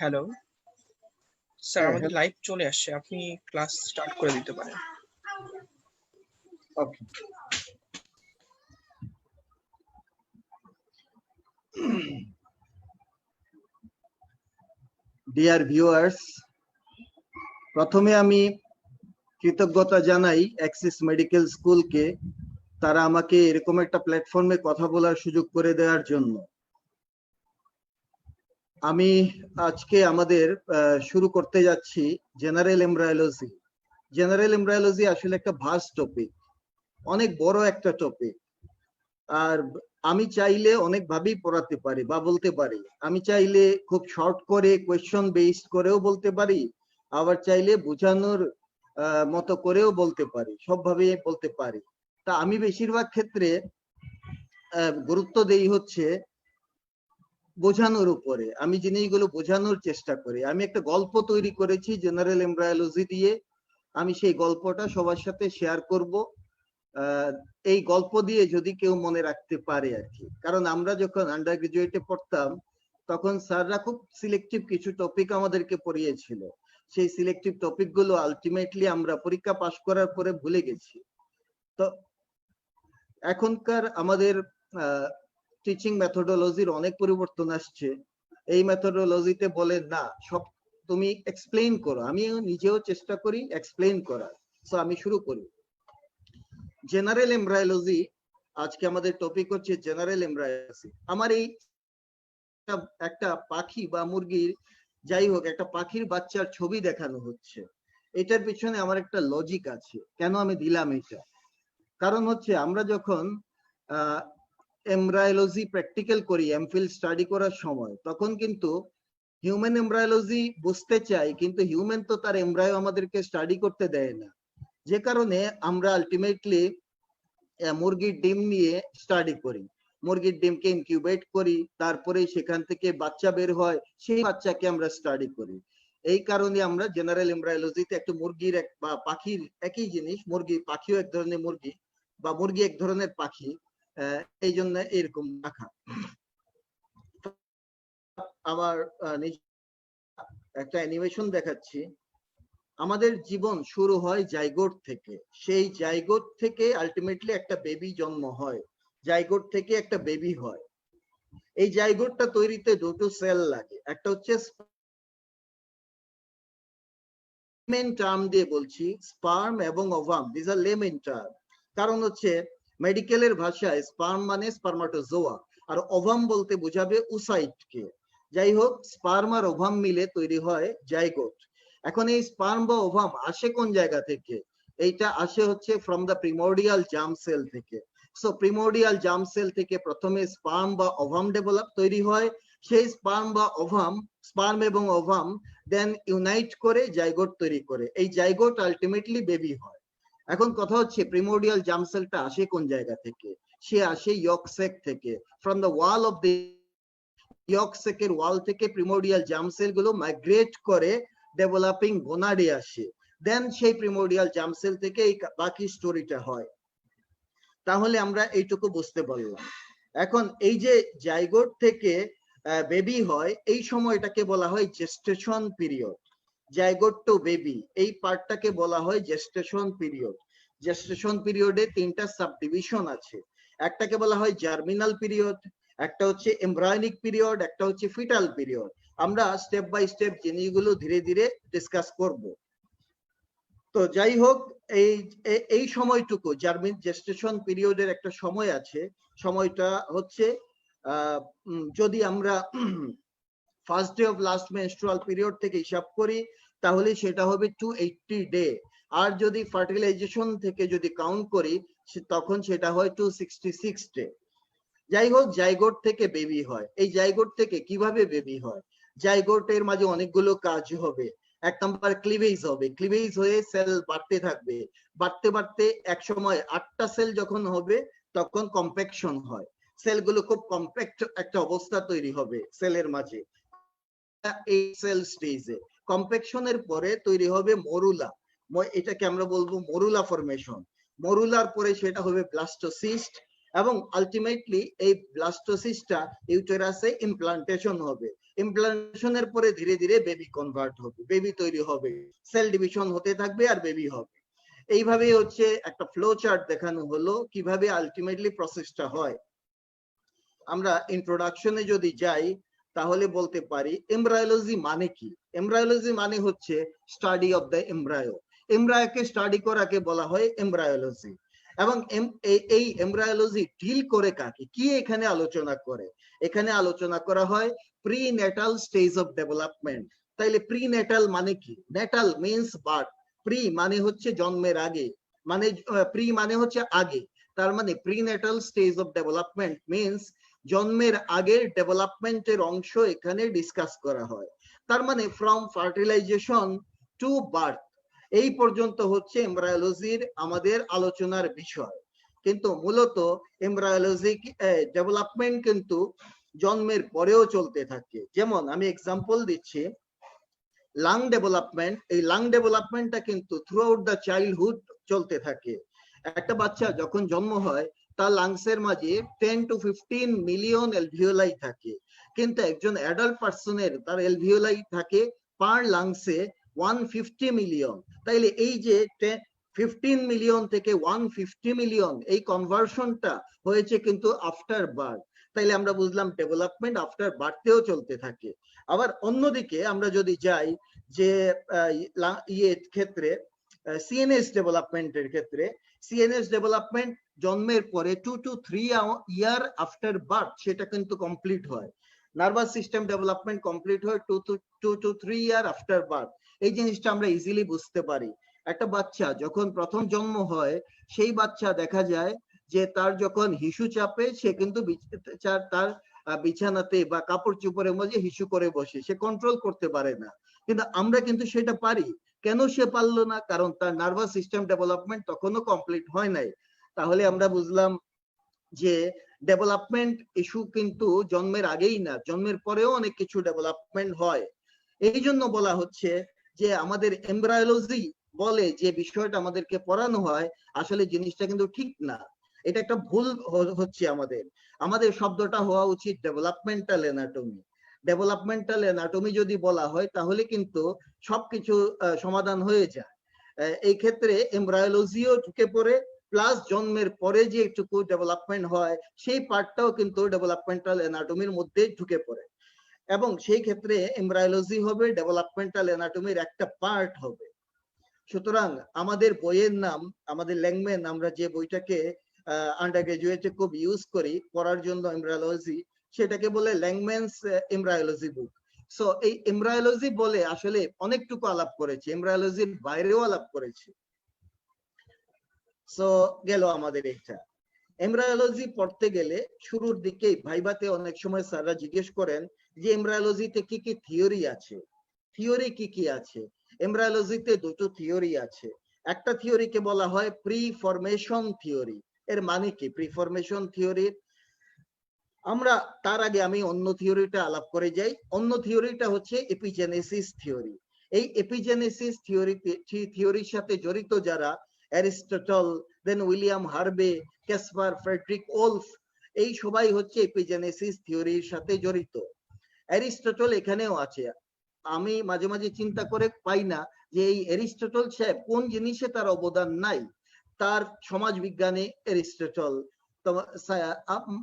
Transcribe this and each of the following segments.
Hello sir, হ্যাঁ, আমাদের live চলে আসছে, আপনি ক্লাস স্টার্ট করে দিতে পারেন। ওকে। ডিয়ার ভিউয়ার্স, প্রথমে আমি কৃতজ্ঞতা জানাই অ্যাক্সিস মেডিকেল স্কুলকে, তারা আমাকে এরকম একটা প্ল্যাটফর্মে কথা বলার সুযোগ করে দেওয়ার জন্য। আমি আজকে আমাদের শুরু করতে যাচ্ছি জেনারেল এমব্রায়োলজি। জেনারেল এমব্রায়োলজি আসলে একটা ভাস্ট টপিক, অনেক বড় একটা টপিক। আর আমি চাইলে অনেকভাবেই পড়াতে পারি বা বলতে পারি। আমি চাইলে খুব শর্ট করে কোয়েশ্চন বেসড করেও বলতে পারি, আবার চাইলে বোঝানোর মতো করেও বলতে পারি, সবভাবে বলতে পারি। তা আমি বেশিরভাগ ক্ষেত্রে গুরুত্ব দেই হচ্ছে বোঝানোর উপরে। আমি জিনিসগুলো বোঝানোর চেষ্টা করি। আমি একটা গল্প তৈরি করেছি জেনারেল এমব্রায়োলজি দিয়ে, আমি সেই গল্পটা সবার সাথে শেয়ার করব। এই গল্প দিয়ে যদি কেউ মনে রাখতে পারে আর কি। কারণ আমরা যখন আন্ডার গ্রাজুয়েটে পড়তাম তখন স্যাররা খুব সিলেক্টিভ কিছু টপিক আমাদেরকে পড়িয়েছিল। সেই সিলেক্টিভ টপিক গুলো আলটিমেটলি আমরা পরীক্ষা পাশ করার পরে ভুলে গেছি। তো এখনকার আমাদের টিচিং মেথোডোলজির অনেক পরিবর্তন আসছে। এই মেথোডোলজিতে বলে না, সব তুমি এক্সপ্লেইন করো। আমি নিজেও চেষ্টা করি এক্সপ্লেইন করার। সো আমি শুরু করি। জেনারেল এমব্রায়োলজি, আজকে আমাদের টপিক হচ্ছে জেনারেল এমব্রায়োলজি। আমার এই একটা পাখি বা মুরগির, যাই হোক, একটা পাখির বাচ্চার ছবি দেখানো হচ্ছে। এটার পিছনে আমার একটা লজিক আছে, কেন আমি দিলাম এটা। কারণ হচ্ছে আমরা যখন এমব্রায়োলজি প্র্যাকটিক্যাল করি, এমফিল স্টাডি করার সময়, তখন কিন্তু হিউম্যান এমব্রায়োলজি বুঝতে চাই, কিন্তু হিউম্যান তো তার এমব্রায়ো আমাদেরকে স্টাডি করতে দেয় না। যে কারণে আমরা আলটিমেটলি মুরগির ডিম নিয়ে স্টাডি করি। মুরগির ডিমকে ইনকিউবেট করি, তারপরে সেখান থেকে বাচ্চা বের হয়, সেই বাচ্চাকে আমরা স্টাডি করি। এই কারণে আমরা জেনারেল এমব্রায়োলজিতে একটা মুরগির বা পাখির একই জিনিস, মুরগি পাখিও এক ধরনের মুরগি বা মুরগি এক ধরনের পাখি, এই জন্য এরকম রাখা। আবার একটা অ্যানিমেশন দেখাচ্ছি। আমাদের জীবন শুরু হয় জাইগোট থেকে। সেই জাইগোট থেকে আলটিমেটলি একটা বেবি জন্ম হয়, জাইগোট থেকে একটা বেবি হয়। এই জাইগোটটা তৈরিতে দুটো সেল লাগে, একটা হচ্ছে মেন টার্ম দিয়ে বলছি স্পার্ম এবং ওভাম, দিস আর লেমেন টার্ম। কারণ হচ্ছে মেডিকেলের ভাষায় স্পার্ম মানে স্পার্মাটোজোয়া, আর ওভাম বলতে বোঝাবে উসাইটকে। যাই হোক, স্পার্ম আর ওভাম মিলে তৈরি হয় জাইগোট। এখন এই স্পার্ম বা ওভাম আসে কোন জায়গা থেকে? এইটা আসে হচ্ছে ফ্রম দ্য প্রিমোর্ডিয়াল জার্ম সেল থেকে। সো প্রিমোর্ডিয়াল জার্ম সেল থেকে প্রথমে স্পার্ম বা ওভাম ডেভেলপ তৈরি হয়। সেই স্পার্ম বা ওভাম, স্পার্ম এবং ওভাম দেন ইউনাইট করে জাইগোট তৈরি করে। এই জাইগোট আলটিমেটলি বেবি হয়। এখন কথা হচ্ছে প্রিমোর্ডিয়াল জার্ম সেলটা আসে কোন জায়গা থেকে? সে আসে ইয়ক সেক থেকে। From the wall of the yolk সেকের ওয়াল থেকে প্রিমোর্ডিয়াল জার্ম সেল গুলো মাইগ্রেট করে ডেভেলপিং গোনাডে আসে। দেন সেই প্রিমোর্ডিয়াল জার্ম সেল থেকে এই বাকি স্টোরিটা হয়। তাহলে আমরা এইটুকু বুঝতে পারলাম। এখন এই যে জাইগোট থেকে বেবি হয়, এই সময়টাকে বলা হয় gestation period. Zygote to baby, এই পার্টটাকে বলা হয় জেস্টেশন পিরিয়ড। জেস্টেশন পিরিয়ডে তিনটা সাবডিভিশন আছে। একটাকে বলা হয় জার্মিনাল পিরিয়ড, একটা হচ্ছে এমব্রায়োনিক পিরিয়ড, একটা হচ্ছে ফিটাল পিরিয়ড। আমরা স্টেপ বাই স্টেপ জিনিসগুলো ধীরে ধীরে ডিসকাস করব। তো যাই হোক, এই সময়টুকু জেস্টেশন পিরিয়ডের একটা সময় আছে। সময়টা হচ্ছে যদি আমরা first day of last menstrual period থেকে হিসাব করি, তাহলে সেটা হবে 280 ডে। আর যদি ফার্টিলাইজেশন থেকে যদি কাউন্ট করি, তখন সেটা হয় 266 ডে। যাই হোক, জাইগোট থেকে বেবি হয়। এই জাইগোট থেকে কিভাবে বেবি হয়? জাইগোটের মাঝে অনেকগুলো কাজ হবে। এক নম্বর ক্লিভেজ হবে। ক্লিভেজ হয়ে সেল বাড়তে থাকবে, বাড়তে বাড়তে এক সময় 8টা সেল যখন হবে তখন কম্প্যাকশন হয়। সেলগুলো খুব কম্প্যাক্ট একটা অবস্থা তৈরি হবে সেলের মাঝে। এই সেল স্টেজে কম্প্যাকশনের পরে তৈরি হবে মরুলা। এটাকে আমরা বলবো মরুলা ফরমেশন। মরুলার পরে সেটা হবে ব্লাস্টোসিস্ট, এবং আলটিমেটলি এই ব্লাস্টোসিস্টটা ইউটেরাসে ইমপ্লান্টেশন হবে। ইমপ্লান্টেশনের পরে ধীরে ধীরে বেবি কনভার্ট হবে, বেবি তৈরি হবে, সেল ডিভিশন হতে থাকবে আর বেবি হবে। এইভাবে হচ্ছে একটা ফ্লো চার্ট দেখানো হলো কিভাবে আলটিমেটলি প্রসেসটা হয়। আমরা ইন্ট্রোডাকশনে যদি যাই তাহলে বলতে পারি এমব্রায়োলজি মানে কি। এমব্রায়োলজি মানে হচ্ছে স্টাডি অফ দ্য এমব্রায়ো। এমব্রায়োকে স্টাডি করাকে বলা হয় এমব্রায়োলজি। এবং এই এমব্রায়োলজি ডিল করে কাকে, কি এখানে আলোচনা করে? এখানে আলোচনা করা হয় pre Natal stage of development. তাইলে প্রি নেটাল মানে কি? নেটাল মিন্স বার্থ, প্রি মানে হচ্ছে জন্মের আগে, মানে প্রি মানে হচ্ছে আগে, তার মানে pre Natal stage of development means জন্মের আগের ডেভেলপমেন্টের অংশ এখানে ডিসকাস করা হয়। তার মানে ফ্রম ফার্টিলাইজেশন টু বার্থ এই পর্যন্ত হচ্ছে এমব্রায়োলজির আমাদের আলোচনার বিষয়। কিন্তু মূলত এমব্রায়োলজি ডেভেলপমেন্ট কিন্তু জন্মের পরেও চলতে থাকে। যেমন আমি এক্সাম্পল দিচ্ছি, লাং ডেভেলপমেন্ট, এই লাং ডেভেলপমেন্টটা কিন্তু থ্রু আউট দ্য চাইল্ডহুড চলতে থাকে। একটা বাচ্চা যখন জন্ম হয় তার লাংসের মাঝে 10 to 15 মিলিয়ন এলভিওলাই থাকে, কিন্তু একজন অ্যাডাল্ট পার্সনের তার এলভিওলাই থাকে পার লাংসে 150 মিলিয়ন। তাইলে এই যে 15 মিলিয়ন থেকে 150 মিলিয়ন এই কনভার্সনটা হয়েছে কিন্তু আফটার বার্থ। তাইলে আমরা বুঝলাম ডেভেলপমেন্ট আফটার বার্থেও চলতে থাকে। আবার অন্যদিকে আমরা যদি যাই যে ক্ষেত্রে সিএনএস ডেভেলপমেন্টের ক্ষেত্রে, সিএনএস ডেভেলপমেন্ট জন্মের পরে 2 to 3 ইয়ার আফটার বার্থ সেটা কিন্তু কমপ্লিট হয়। নার্ভাস সিস্টেম ডেভেলপমেন্ট কমপ্লিট হয় 2 to 3 ইয়ার আফটার বার্থ। এই জিনিসটা আমরা ইজিলি বুঝতে পারি। একটা বাচ্চা যখন প্রথম জন্ম হয় সেই বাচ্চা দেখা যায় যে তার যখন হিসু চাপে সে কিন্তু তার বিছানাতে বা কাপড় চোপড়ের মধ্যে হিসু করে বসে, সে কন্ট্রোল করতে পারে না। কিন্তু আমরা কিন্তু সেটা পারি। কেন সে পারলো না? কারণ তার নার্ভাস সিস্টেম ডেভেলপমেন্ট তখনও কমপ্লিট হয় নাই। তাহলে আমরা বুঝলাম যে ডেভেলপমেন্ট ইস্যু কিন্তু জন্মের আগেই না, জন্মের পরেও অনেক কিছু ডেভেলপমেন্ট হয়। এই জন্য বলা হচ্ছে যে আমাদের এমব্রায়োলজি বলে যে বিষয়টা আমাদেরকে পড়ানো হয় আসলে জিনিসটা কিন্তু ঠিক না, এটা একটা ভুল হচ্ছে। আমাদের শব্দটা হওয়া উচিত ডেভেলপমেন্টাল অ্যানাটমি। ডেভেলপমেন্টাল অ্যানাটমি যদি বলা হয় তাহলে কিন্তু সবকিছু সমাধান হয়ে যায়। এই ক্ষেত্রে এমব্রায়োলজিও ঢুকে পড়ে, প্লাস জন্মের পরে যে একটু ডেভেলপমেন্ট হয় সেই পার্টটাও কিন্তু ডেভেলপমেন্টাল অ্যানাটমির মধ্যে ঢুকে পড়ে, এবং সেই ক্ষেত্রে এমব্রায়োলজি হবে ডেভেলপমেন্টাল অ্যানাটমির একটা পার্ট হবে। সুতরাং আমাদের বইয়ের নাম, আমাদের ল্যাংম্যান, আমরা যে বইটাকে আন্ডার গ্রাজুয়েটে খুব ইউজ করি পড়ার জন্য এমব্রায়োলজি, সেটাকে বলে ল্যাংম্যানস এমব্রায়োলজি বুক। সো এই এমব্রায়োলজি বলে আসলে অনেকটুকু আলাপ করেছে, এমব্রায়োলজির বাইরেও আলাপ করেছে। সো গেল আমাদের এটা। এমব্রায়োলজি পড়তে গেলে শুরুর দিকেই ভাইভাতে অনেক সময় স্যাররা জিজ্ঞেস করেন যে এমব্রায়োলজিতে কি কি থিওরি আছে। থিওরি কি কি আছে? এমব্রায়োলজিতে দুটো থিওরি আছে। একটা থিওরিকে বলা হয় প্রি ফরমেশন থিওরি। এর মানে কি প্রি ফরমেশন থিওরি? আমরা তার আগে আমি অন্য থিওরিটা আলাপ করে যাই। অন্য থিওরিটা হচ্ছে এপিজেনেসিস থিওরি। এই এপিজেনেসিস থিওরির সাথে জড়িত যারা Aristotle, then William Harvey, Caspar Friedrich Wolff, এই সবাই হচ্ছে এপিজেনেসিস থিওরির সাথে জড়িত। অ্যারিস্টটল এখানেও আছে। আমি মাঝে মাঝে চিন্তা করে পাই না যে এই অ্যারিস্টটল সাহেব কোন জিনিসে তার অবদান নাই। তার সমাজ বিজ্ঞানে অ্যারিস্টটল,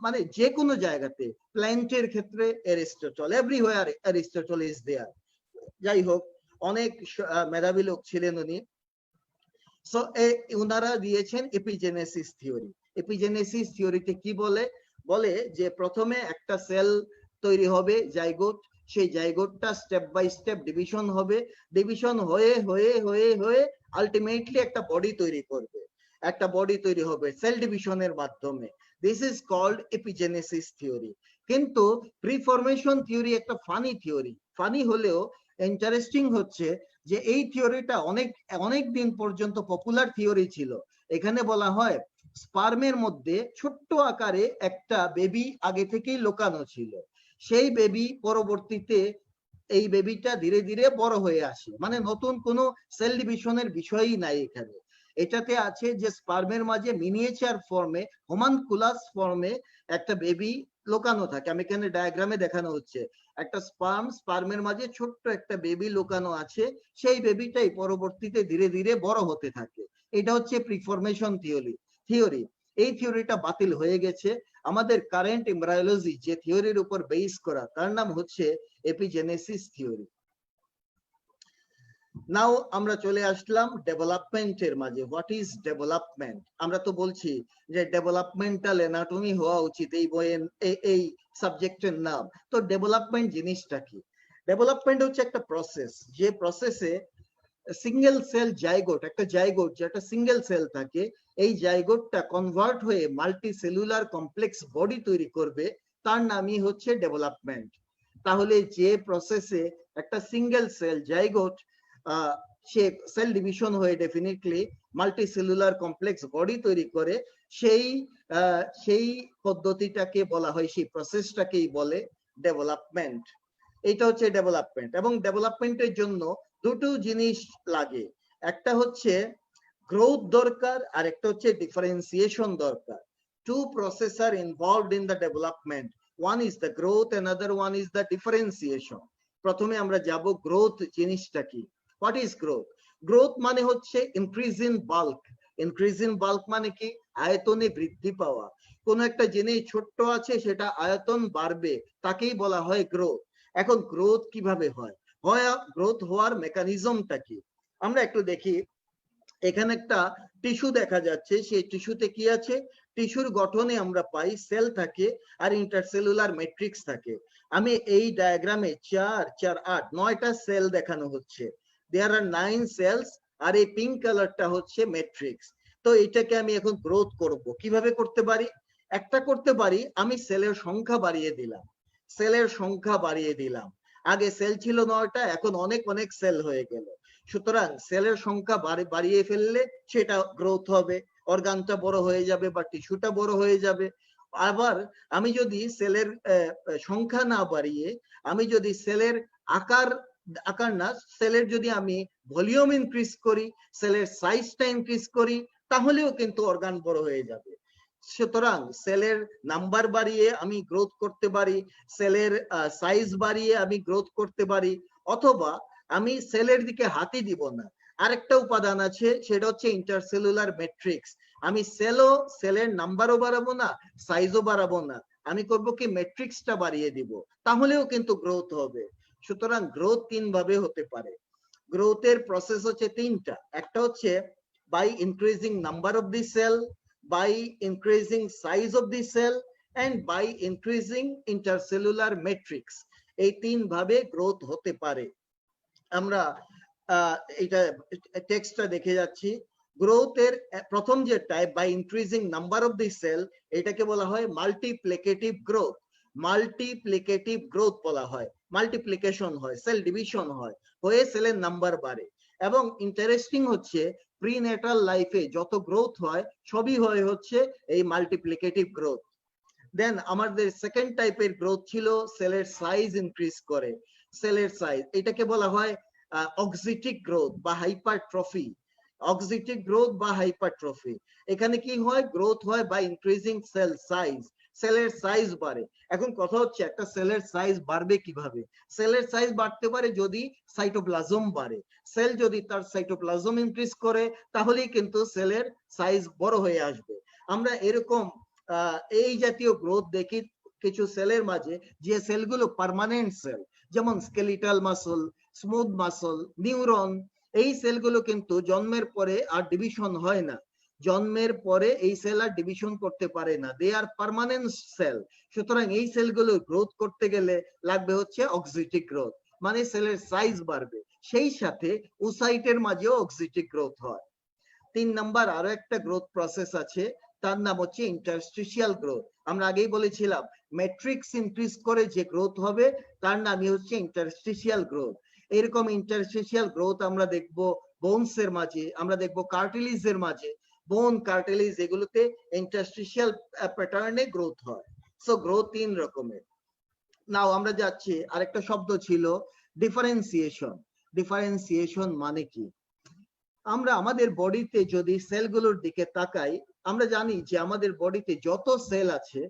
মানে যে কোনো জায়গাতে, প্ল্যান্টের ক্ষেত্রে Aristotle, everywhere Aristotle is there. যাই হোক, অনেক মেধাবী লোক ছিলেন উনি। সো উনারা দিয়েছেন এপিজেনেসিস থিওরি। এপিজেনেসিস থিওরিতে কি বলে? বলে যে প্রথমে একটা সেল তৈরি হবে, জাইগোট। সেই জাইগোটটা স্টেপ বাই স্টেপ ডিভিশন হবে, ডিভিশন হয়ে হয়ে হয়ে হয়ে আলটিমেটলি একটা বডি তৈরি করবে, একটা বডি তৈরি হবে সেল ডিভিশনের মাধ্যমে। This is called epigenesis theory. কিন্তু প্রিফরমেশন থিওরি একটা ফানি থিওরি। ফানি হলেও ইন্টারেস্টিং হচ্ছে যে এই থিওরিটা অনেক দিন পর্যন্ত পপুলার থিওরি ছিল। এখানে বলা হয় স্পার্মের মধ্যে ছোট্ট আকারে একটা বেবি আগে থেকেই লুকানো ছিল। সেই বেবি পরবর্তীতে এই বেবিটা ধীরে ধীরে বড় হয়ে আসে, মানে নতুন কোনো সেল ডিভিশনের বিষয়ই নাই এখানে। এটাতে আছে যে স্পার্মের মাঝে মিনিয়েচার ফর্মে, হোমানকুলাস ফর্মে একটা বেবি লুকানো থাকে। আমি এখানে ডায়াগ্রামে দেখানো হচ্ছে একটা স্পার্মের মাঝে ছোট্ট একটা বেবি লুকানো আছে, সেই বেবিটাই পরবর্তীতে ধীরে ধীরে বড় হতে থাকে। এটা হচ্ছে প্রিফরমেশন থিওরি। এই থিওরিটা বাতিল হয়ে গেছে। আমাদের কারেন্ট এমব্রায়োলজি যে থিওরির উপর বেস করা, তার নাম হচ্ছে এপিজেনেসিস থিওরি। নাও আমরা চলে আসলাম ডেভেলপমেন্টের মাঝে। What is development? আমরা তো বলছি যে ডেভেলপমেন্টাল অ্যানাটমি হওয়া উচিত এই বইয়ের এই সাবজেক্টের নাম। তো ডেভেলপমেন্ট জিনিসটা কি? ডেভেলপমেন্ট হচ্ছে একটা প্রসেস, যে প্রসেসে সিঙ্গেল সেল জাইগোট, একটা জাইগোট যেটা সিঙ্গেল সেল থাকে, এই জাইগোটটা কনভার্ট হয়ে মাল্টি সেলুলার কমপ্লেক্স বডি তৈরি করবে, তার নামই হচ্ছে ডেভেলপমেন্ট। তাহলে যে প্রসেসে একটা সিঙ্গেল সেল জাইগোট সে সেল ডিভিশন হয়ে definitely multi cellular complex body তৈরি করে, সেই পদ্ধতিটাকে বলা হয়, সেই প্রসেসটাকেই বলে ডেভেলপমেন্ট। এটা হচ্ছে ডেভেলপমেন্ট। এবং ডেভেলপমেন্টের জন্য দুটো জিনিস লাগে, একটা হচ্ছে গ্রোথ দরকার আর একটা হচ্ছে ডিফারেন্সিয়েশন দরকার। Two processes are involved in the development. One is the growth, another one is the differentiation. প্রথমে আমরা যাব গ্রোথ জিনিসটা কি। What is growth? গ্রোথ মানে হচ্ছে increase in bulk. Increase in bulk মানে কি? আয়তনে বৃদ্ধি পাওয়া। কোন একটা জিনিস ছোট্ট আছে, সেটা আয়তন বাড়বে, তাকেই বলা হয় গ্রোথ। এখন গ্রোথ কিভাবে হয়? গ্রোথ হওয়ার মেকানিজমটা কি? আমরা একটু দেখি। এখানে একটা টিস্যু দেখা যাচ্ছে, সেই টিস্যুতে কি আছে? টিস্যুর গঠনে আমরা পাই সেল থাকে আর ইন্টারসেলুলার ম্যাট্রিক্স থাকে। আমি এই ডায়াগ্রামে 4, 4, 8, 9টা সেল দেখানো হচ্ছে। দেয়ার আর 9 সেলস, আর এই পিঙ্ক কালারটা হচ্ছে ম্যাট্রিক্স। তো এটাকে আমি এখন গ্রোথ করব, কিভাবে করতে পারি? একটা করতে পারি, আমি সেলের সংখ্যা বাড়িয়ে দিলাম। সেলের সংখ্যা বাড়িয়ে দিলাম। আগে সেল ছিল 9টা, এখন অনেক অনেক সেল হয়ে গেল। সুতরাং সেলের সংখ্যা বাড়িয়ে ফেললে সেটা গ্রোথ হবে, অর্গানটা বড় হয়ে যাবে বা টিস্যুটা বড় হয়ে যাবে। আবার আমি যদি সেলের সংখ্যা না বাড়িয়ে, আমি যদি সেলের আকার না, সেলের যদি আমি ভলিউম ইনক্রিজ করি, সেলের সাইজটা ইনক্রিজ করি, তাহলেও কিন্তু অর্গান বড় হয়ে যাবে। সুতরাং সেলের নাম্বার বাড়িয়ে আমি গ্রোথ করতে পারি, সেলের সাইজ বাড়িয়ে আমি গ্রোথ করতে পারি, অথবা আমি সেলের দিকে হাতই দিব না। আরেকটা উপাদান আছে, সেটা হচ্ছে ইন্টারসেলুলার ম্যাট্রিক্স। আমি সেলের নাম্বারও বাড়াবো না, সাইজও বাড়াবো না, আমি করব কি ম্যাট্রিক্সটা বাড়িয়ে দিব, তাহলেও কিন্তু গ্রোথ হবে। সুতরাং গ্রোথ 3 ভাবে হতে পারে। গ্রোথের প্রসেস হচ্ছে 3টা। একটা হচ্ছে by increasing number of the cell, by increasing size of the cell, and by increasing intercellular matrix. এই 3 ভাবে গ্রোথ হতে পারে। আমরা এটা টেক্সটটা দেখে যাচ্ছি। গ্রোথের প্রথম যে type, by increasing number of the cell, এটাকে বলা হয় মাল্টিপ্লিকেটিভ গ্রোথ। মাল্টিপ্লিকেটিভ গ্রোথ বলা হয়, মাল্টিপ্লিকেশন হয়, সেল ডিভিশন হয়, হয়ে সেলের নাম্বার বাড়ে। এবং ইন্টারেস্টিং হচ্ছে প্রিনেটাল লাইফে যত গ্রোথ হয় সবই হয় হচ্ছে এই মাল্টিপ্লিকেটিভ গ্রোথ। দেন আমাদের সেকেন্ড টাইপের গ্রোথ ছিল সেলের সাইজ ইনক্রিজ করে। সেলের সাইজ, এটাকে বলা হয় অক্সিটিক গ্রোথ বা হাইপারট্রফি। অক্সিটিক গ্রোথ বা হাইপারট্রফি, এখানে কি হয়? গ্রোথ হয় বাই ইনক্রিজিং সেল সাইজ, সেলের সাইজ বাড়ে। এখন কথা হচ্ছে একটা সেলের সাইজ বাড়বে কিভাবে? সেলের সাইজ বাড়তে পারে যদি সাইটোপ্লাজম বাড়ে। সেল যদি তার সাইটোপ্লাজম ইনক্রিজ করে, তাহলেই কিন্তু সেলের সাইজ বড় হয়ে আসবে। আমরা এরকম এই জাতীয় গ্রোথ দেখি কিছু সেলের মাঝে, যে সেলগুলো পার্মানেন্ট সেল, যেমন skeletal muscle, smooth muscle, neuron. এই সেলগুলো কিন্তু জন্মের পরে আর ডিভিশন হয় না। জন্মের পরে এই সেল আর ডিভিশন করতে পারে না, দে আর পার্মানেন্ট সেল। সুতরাং এই সেলগুলো গ্রোথ করতে গেলে লাগবে হচ্ছে অক্সিটিক গ্রোথ, মানে সেলের সাইজ বাড়বে। সেই সাথে ওসাইটের মাঝেও অক্সিটিক গ্রোথ হয়। 3 নাম্বার আরো একটা গ্রোথ প্রসেস আছে, তার নাম হচ্ছে ইন্টারস্টিশিয়াল গ্রোথ। আমরা আগেই বলেছিলাম ম্যাট্রিক্স ইনক্রিজ করে যে গ্রোথ হবে তার নামই হচ্ছে ইন্টারস্টিশিয়াল গ্রোথ। এরকম ইন্টারস্টিশিয়াল গ্রোথ আমরা দেখবো বোনস এর মাঝে, আমরা দেখবো কার্টিলিজের মাঝে। বোন, কার্টিলিজ, এগুলোতে ইন্টারস্টিশিয়াল প্যাটার্নে গ্রোথ হয়। সো গ্রোথ 3 রকমের। নাও আমরা যাচ্ছি, আরেকটা শব্দ ছিল ডিফারেন্সিয়েশন। ডিফারেন্সিয়েশন মানে কি? আমরা আমাদের বডিতে যদি সেলগুলোর দিকে তাকাই, আমরা জানি যে আমাদের বডিতে যত সেল আছে,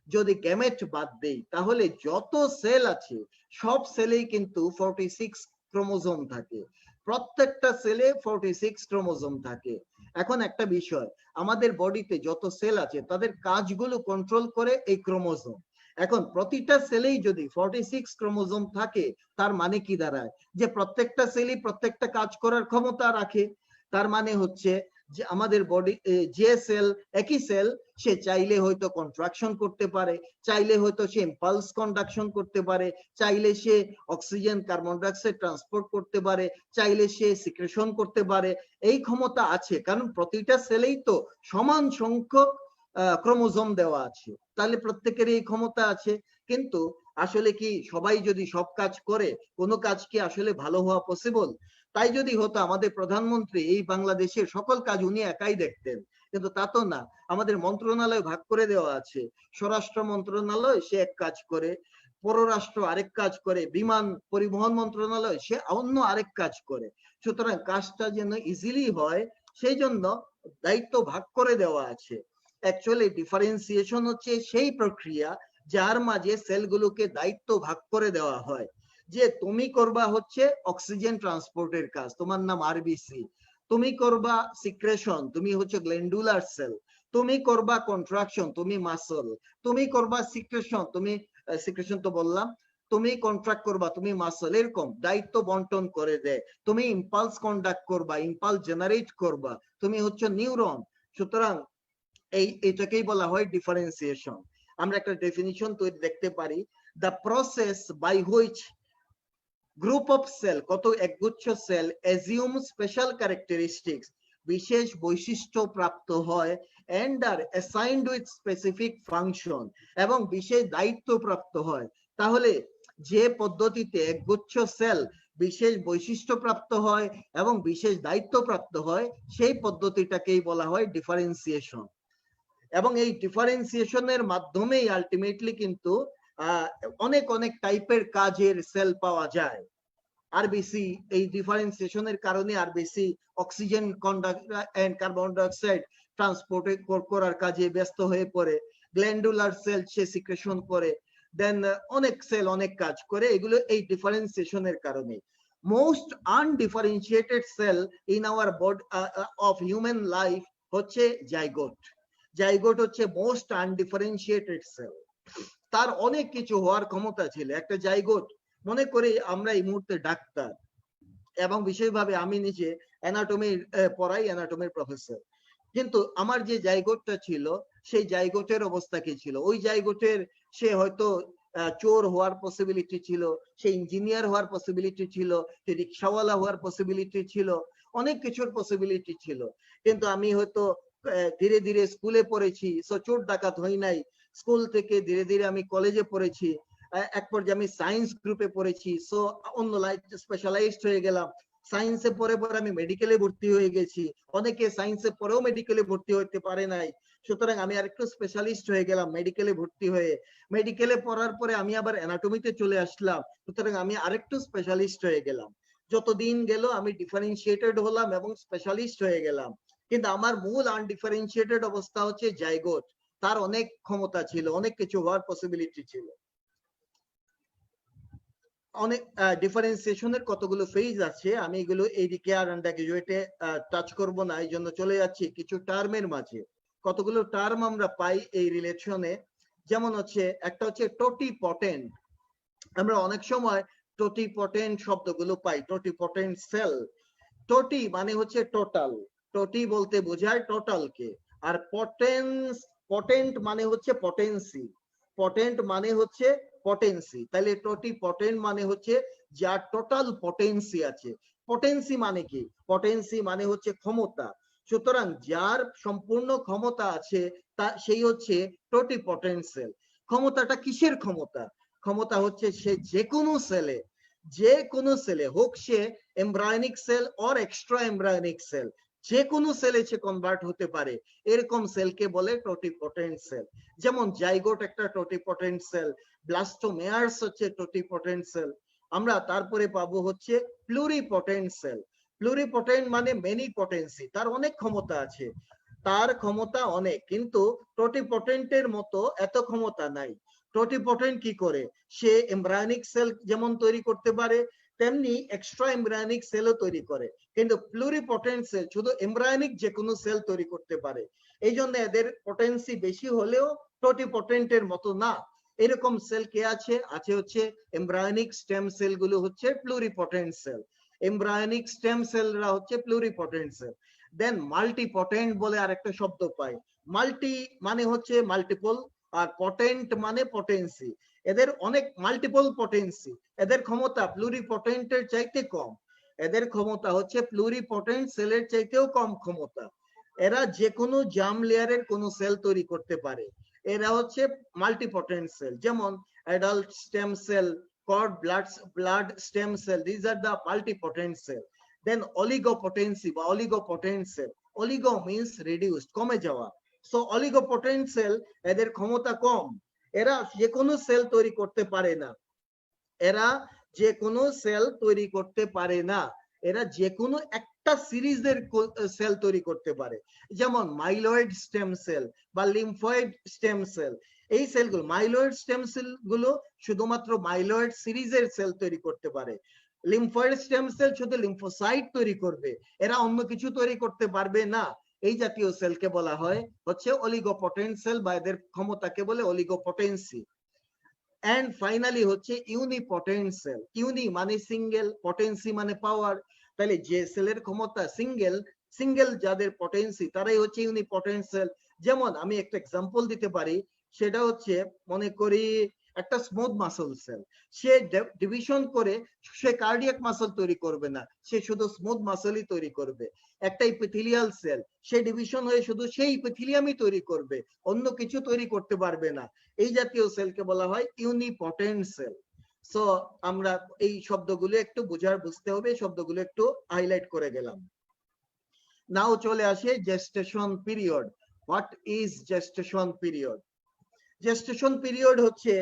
যদি গ্যামেট বাদ দেই তাহলে যত সেল আছে সব সেলেই কিন্তু 46 ক্রোমোজোম থাকে, প্রত্যেকটা সেলে 46 ক্রোমোজোম থাকে। এখন একটা বিষয়, আমাদের বডিতে যত সেল আছে তাদের কাজগুলো কন্ট্রোল করে এই ক্রোমোজোম। এখন প্রতিটা সেলেই যদি 46 ক্রোমোজোম থাকে তার মানে কি দাঁড়ায়, যে প্রত্যেকটা সেলই প্রত্যেকটা কাজ করার ক্ষমতা রাখে। তার মানে হচ্ছে যে আমাদের বডি যে সেল, একই সেল, সে চাইলে হয়তো কন্ট্রাকশন করতে পারে, চাইলে হয়তো সে ইম্পালস কন্ডাকশন করতে পারে, চাইলে সে অক্সিজেন কার্বন ডাইঅক্সাইড ট্রান্সপোর্ট করতে পারে, চাইলে সে সিক্রেশন করতে পারে। এই ক্ষমতা আছে কারণ প্রতিটা সেলেই তো সমান সংখ্যক ক্রোমোজোম দেওয়া আছে, তাহলে প্রত্যেকের এই ক্ষমতা আছে। কিন্তু আসলে কি সবাই যদি সব কাজ করে, কোনো কাজ কি আসলে ভালো হওয়া পসিবল? তাই যদি হতো আমাদের প্রধানমন্ত্রী এই বাংলাদেশের সকল কাজ উনি একাই দেখতেন, কিন্তু তা তো না। আমাদের মন্ত্রণালয় ভাগ করে দেওয়া আছে, স্বরাষ্ট্র মন্ত্রণালয় সে এক কাজ করে, পররাষ্ট্র আরেক কাজ করে, বিমান পরিবহন মন্ত্রণালয় সে অন্য আরেক কাজ করে। সুতরাং কাজটা যেন ইজিলি হয় সেই জন্য দায়িত্ব ভাগ করে দেওয়া আছে। অ্যাকচুয়ালি ডিফারেন্সিয়েশন হচ্ছে সেই প্রক্রিয়া যার মাঝে সেলগুলোকে দায়িত্ব ভাগ করে দেওয়া হয়, যে তুমি করবা হচ্ছে অক্সিজেন ট্রান্সপোর্টের কাজ, তোমার নাম আরবিসি। তুমি করবা সিক্রেশন, তুমি হচ্ছে গ্ল্যান্ডুলার সেল। তুমি করবা কন্ট্রাকশন, তুমি মাসল। তুমি করবা সিক্রেশন, তুমি সিক্রেশন তো বললাম, তুমি কন্ট্রাক্ট করবা, তুমি মাসল। এরকম দায়িত্ব বন্টন করে দেয়। তুমি ইম্পালস কন্ডাক্ট করবা, ইম্পালস জেনারেট করবা, তুমি হচ্ছে নিউরন। সুতরাং এটাকেই বলা হয় ডিফারেন্সিয়েশন। আমরা একটা ডেফিনিশন তৈরি দেখতে পারি, the process by which group of cell, কত একগুচ্ছ সেল assume special characteristics, বিশেষ বৈশিষ্ট্য প্রাপ্ত হয়, and are assigned with specific function, এবং বিশেষ দায়িত্ব প্রাপ্ত হয়। তাহলে যে পদ্ধতিতে একগুচ্ছ সেল বিশেষ বৈশিষ্ট্য প্রাপ্ত হয় এবং বিশেষ দায়িত্ব প্রাপ্ত হয় সেই পদ্ধতিটাকেই বলা হয় ডিফারেন্সিয়েশন। এবং এই ডিফারেন্সিয়েশনের মাধ্যমেই আলটিমেটলি কিন্তু অনেক অনেক টাইপের কাজের সেল পাওয়া যায়। আরবিসি এই ডিফারেন্সিয়েশনের কারণে RBC oxygen and carbon dioxide transport করার কাজে ব্যস্ত হয়ে পড়ে। গ্ল্যান্ডুলার সেল সে সিক্রেশন করে, দেন অনেক সেল অনেক কাজ করে, এগুলো এই ডিফারেন্সিয়েশনের কারণে। Most undifferentiated cell in our body of human life হচ্ছে জাইগোট। জাইগোট হচ্ছে মোস্ট আনডিফারেন্সিয়েটেড সেল। তার অনেক কিছু হওয়ার ক্ষমতা ছিল। একটা জাইগোট, মনে করি আমরা এই মুহূর্তে ডাক্তার এবং বিশেষভাবে আমি নিজে অ্যানাটমি পড়াই, অ্যানাটমির প্রফেসর, কিন্তু আমার যে জাইগোটটা ছিল সেই জাইগোটের অবস্থা কি ছিল? ওই জাইগোটের সে হয়তো চোর হওয়ার পসিবিলিটি ছিল, সে ইঞ্জিনিয়ার হওয়ার পসিবিলিটি ছিল, সে রিক্সাওয়ালা হওয়ার পসিবিলিটি ছিল, অনেক কিছুর পসিবিলিটি ছিল। কিন্তু আমি হয়তো ধীরে ধীরে স্কুলে পড়েছি, সো চোর ডাকাত হই নাই। স্কুল থেকে ধীরে ধীরে আমি কলেজে পড়েছি, এক পর্যায়ে আমি সায়েন্স গ্রুপে পড়েছি, সো অন্য লাইফ স্পেশালাইজড হয়ে গেলাম। সায়েন্সে পরে পরে আমি মেডিকেলে ভর্তি হয়ে গেছি, অনেকে সায়েন্সে পরেও মেডিকেলে ভর্তি হতে পারে নাই। সুতরাং আমি আরেকটু স্পেশালিস্ট হয়ে গেলাম মেডিকেলে ভর্তি হয়ে। মেডিকেলে পড়ার পরে আমি আবার অ্যানাটমিতে চলে আসলাম, সুতরাং আমি আরেকটু স্পেশালিস্ট হয়ে গেলাম। যতদিন গেল আমি ডিফারেন্সিয়েটেড হলাম এবং স্পেশালিস্ট হয়ে গেলাম। কিন্তু আমার মূল আনডিফারেন্সিয়েটেড অবস্থা হচ্ছে জাইগোট। তার অনেক ক্ষমতা ছিল, অনেক কিছু হওয়ার পসিবিলিটি ছিল। অনেক ডিফারেন্সিয়েশনের কতগুলো ফেজ আছে, আমি এগুলো এইদিকে আর আন্ডারগ্রাজুয়েটে টাচ করব না, এই জন্য চলে যাচ্ছি কিছু টার্মের মাঝে। কতগুলো টার্ম আমরা পাই এই রিলেশনে, যেমন হচ্ছে একটা হচ্ছে টোটিপটেন্ট। আমরা অনেক সময় টোটিপটেন্ট শব্দগুলো পাই, টোটিপটেন্ট সেল। টোটি মানে হচ্ছে টোটাল, টোটি বলতে বোঝায় টোটালকে। আর পটেন্ট মানে হচ্ছে পটেন্সি, পটেন্ট মানে হচ্ছে পটেন্সি। তাহলে টোটিপটেন্ট মানে হচ্ছে যার টোটাল পটেন্সি আছে। পটেন্সি মানে কি? পটেন্সি মানে হচ্ছে ক্ষমতা। সুতরাং যার সম্পূর্ণ ক্ষমতা আছে তা সেই হচ্ছে টোটিপটেন্ট সেল। ক্ষমতাটা কিসের ক্ষমতা? ক্ষমতা হচ্ছে সে যে কোনো সেলে হোক, সে embryonic cell or extra embryonic cell, যে কোনো সেলে সে কনভার্ট হতে পারে, এরকম সেলকে বলে টোটিপটেন্ট সেল। যেমন জাইগোট একটা টোটিপটেন্ট সেল, ব্লাস্টোমেয়ার্স হচ্ছে টোটিপটেন্ট সেল। আমরা তারপরে পাবো হচ্ছে প্লুরিপটেন্ট সেল। প্লুরিপটেন্ট মানে মেনি পটেন্সি, তার অনেক ক্ষমতা আছে। তার ক্ষমতা অনেক, কিন্তু টোটিপটেন্টের মতো এত ক্ষমতা নাই। টোটিপটেন্ট কি করে, সে এমব্রায়োনিক সেল যেমন তৈরি করতে পারে তেমনি এক্সট্রা এমব্রায়োনিক সেলও তৈরি করে, কিন্তু প্লুরিপটেন্ট সেল শুধু এমব্রায়োনিক যে কোনো সেল তৈরি করতে পারে। এই জন্য এদের পটেন্সি বেশি হলেও টোটিপটেন্টের মতো না। এরকম সেল কে আছে, আছে হচ্ছে এমব্রায়োনিক স্টেম সেল গুলো হচ্ছে প্লুরিপটেন্ট সেল। এমব্রায়োনিক স্টেম সেলরা হচ্ছে প্লুরিপটেন্ট সেল। দেন মাল্টিপটেন্ট বলে আরেকটা শব্দ পাই। মাল্টি মানে হচ্ছে মাল্টিপল, আর পটেন্ট মানে পটেন্সি। এদের অনেক মাল্টিপল পটেন্সি, এদের ক্ষমতা প্লুরিপটেন্টের চাইতে কম। এদের ক্ষমতা হচ্ছে প্লুরিপটেন্ট সেলের চাইতেও কম ক্ষমতা। এরা যে কোনো জার্ম লেয়ারের কোন সেল তৈরি করতে পারে। এরা হচ্ছে মাল্টিপটেন্ট সেল, যেমন adult stem cell, cord blood stem cell, this are the multipotent cell. Then oligopotency বা oligopotent cell, oligo means reduced, কমে যাওয়া। সো অলিগোপটেন্ট সেল এদের ক্ষমতা কম, এরা যে কোনো সেল তৈরি করতে পারে না। এরা যে কোনো সেল তৈরি করতে পারে না, এরা যে কোনো একটা সিরিজের সেল তৈরি করতে পারে, যেমন মাইলয়েড স্টেম সেল বা লিম্ফয়েড স্টেম সেল। এই সেলগুলো, মাইলয়েড স্টেম সেল গুলো শুধুমাত্র মাইলয়েড সিরিজের সেল তৈরি করতে পারে। লিম্ফয়েড স্টেম সেল শুধু লিম্ফোসাইট তৈরি করবে, এরা অন্য কিছু তৈরি করতে পারবে না। এই জাতীয় সেলকে বলা হয় হচ্ছে অলিগোপটেন্ট সেল, বা এদের ক্ষমতাকে বলে অলিগোপটেন্সি। এন্ড ফাইনালি হচ্ছে ইউনিপটেন্ট সেল। ইউনি মানে সিঙ্গেল, পটেন্সি মানে পাওয়ার। তাহলে যে সেলের ক্ষমতা সিঙ্গেল যাদের পটেন্সি তারাই হচ্ছে ইউনিপটেন্ট সেল। যেমন আমি একটা এক্সাম্পল দিতে পারি, সেটা হচ্ছে মনে করি একটা স্মুথ মাসল সেল, সে ডিভিশন করে সে কার্ডিয়াক মাসল তৈরি করবে না, সে শুধু স্মুথ মাসলই তৈরি করবে। একটা ইপিথেলিয়াল সেল, সে ডিভিশন হয়ে শুধু সেই ইপিথেলিয়ামই তৈরি করবে, অন্য কিছু তৈরি করতে পারবে না। এই জাতীয় সেলকে বলা হয় ইউনিপটেন্ট সেল। সো আমরা এই শব্দগুলো একটু বুঝতে হবে, শব্দগুলো একটু হাইলাইট করে গেলাম। নাও চলে আসে gestation period. What is gestation period? Gestation period হচ্ছে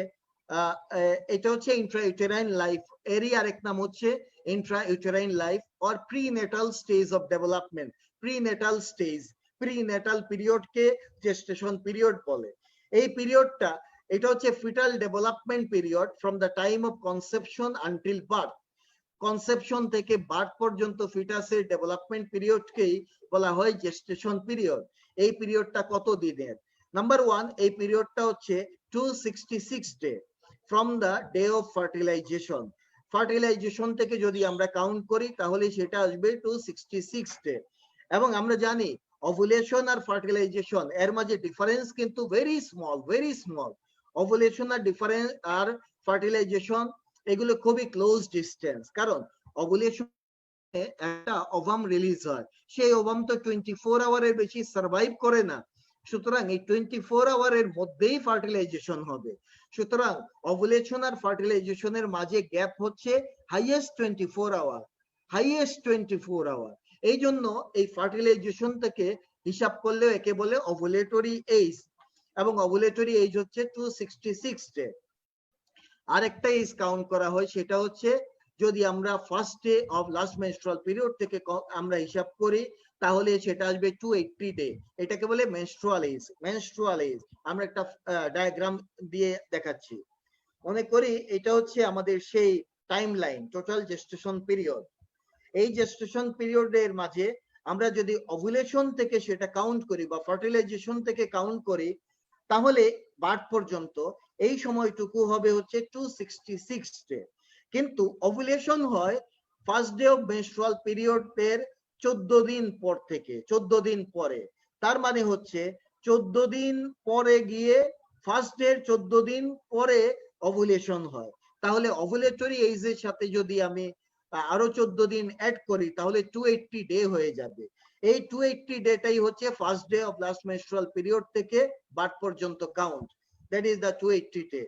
এটা হচ্ছে ইন্ট্রাইউটেরাইন লাইফ, এরই আরেক নাম হচ্ছে intrauterine life or prenatal stage of development. Prenatal stage, prenatal পিরিয়ডকে জেস্টেশন পিরিয়ড বলে। এই পিরিয়ডটা, এটা হচ্ছে fetal development period from the time of conception until birth. Conception থেকে বার্থ পর্যন্ত ফিটাসের ডেভেলপমেন্ট পিরিয়ডকেই বলা হয় জেস্টেশন পিরিয়ড। এই পিরিয়ডটা কত দিনের? নাম্বার 1, এই পিরিয়ডটা হচ্ছে 266 day from the day of fertilization. Fertilization থেকে যদি আমরা কাউন্ট করি তাহলে সেটা আসবে 266 ডে। এবং আমরা জানি ওভুলেশন আর ফার্টিলাইজেশন এর মাঝে ডিফারেন্স কিন্তু very small, very small. Ovulation আর ডিফারেন্স আর ফার্টিলাইজেশন এগুলো খুবই ক্লোজ ডিস্টেন্স, কারণ ওভুলেশন একটা ওভাম রিলিজ হয়, সেই ওভাম তো 24 আওয়ারের বেশি সার্ভাইভ করে না, সুতরাং এই 24 আওয়ারের মধ্যেই ফার্টিলাইজেশন হবে। সুতরাং ওভুলেশন আর ফার্টিলাইজেশনের মাঝে গ্যাপ হচ্ছে হাইয়েস্ট 24 আওয়ার, হাইয়েস্ট 24 আওয়ার। এই জন্য এই ফার্টিলাইজেশন থেকে হিসাব করলেও একে বলে ওভুলেটরি এজ, এবং ওভুলেটরি এজ হচ্ছে 266 ডে। আরেকটা এজ কাউন্ট করা হয়, সেটা হচ্ছে যদি আমরা first day of last menstrual period থেকে আমরা হিসাব করি তাহলে সেটা আসবে 280 ডে। এটাকে বলে মেনস্ট্রুয়াল এজ। মেনস্ট্রুয়াল এজ আমরা একটা ডায়াগ্রাম দিয়ে দেখাচ্ছি। মনে করি এটা হচ্ছে আমাদের সেই time line, total gestation period. এই জেস্টেশন পিরিয়ডের মাঝে আমরা যদি ওভুলেশন থেকে সেটা কাউন্ট করি বা ফার্টিলাইজেশন থেকে কাউন্ট করি তাহলে বার্থ পর্যন্ত এই সময়টুকু হবে হচ্ছে 266 ডে। কিন্তু ওভুলেশন হয় first day of menstrual period এর 14 দিন পর থেকে, 14 দিন পরে। তার মানে হচ্ছে 14 দিন পরে গিয়ে ফার্স্ট ডে 14 দিন পরে ওভুলেশন হয়। তাহলে ওভুলেটরি এজের সাথে যদি আমি আরো 14 দিন অ্যাড করি তাহলে 280 ডে হয়ে যাবে। এই 280 ডেটাই হচ্ছে first day of last menstrual period থেকে বার্থ পর্যন্ত count, that is the 280 day.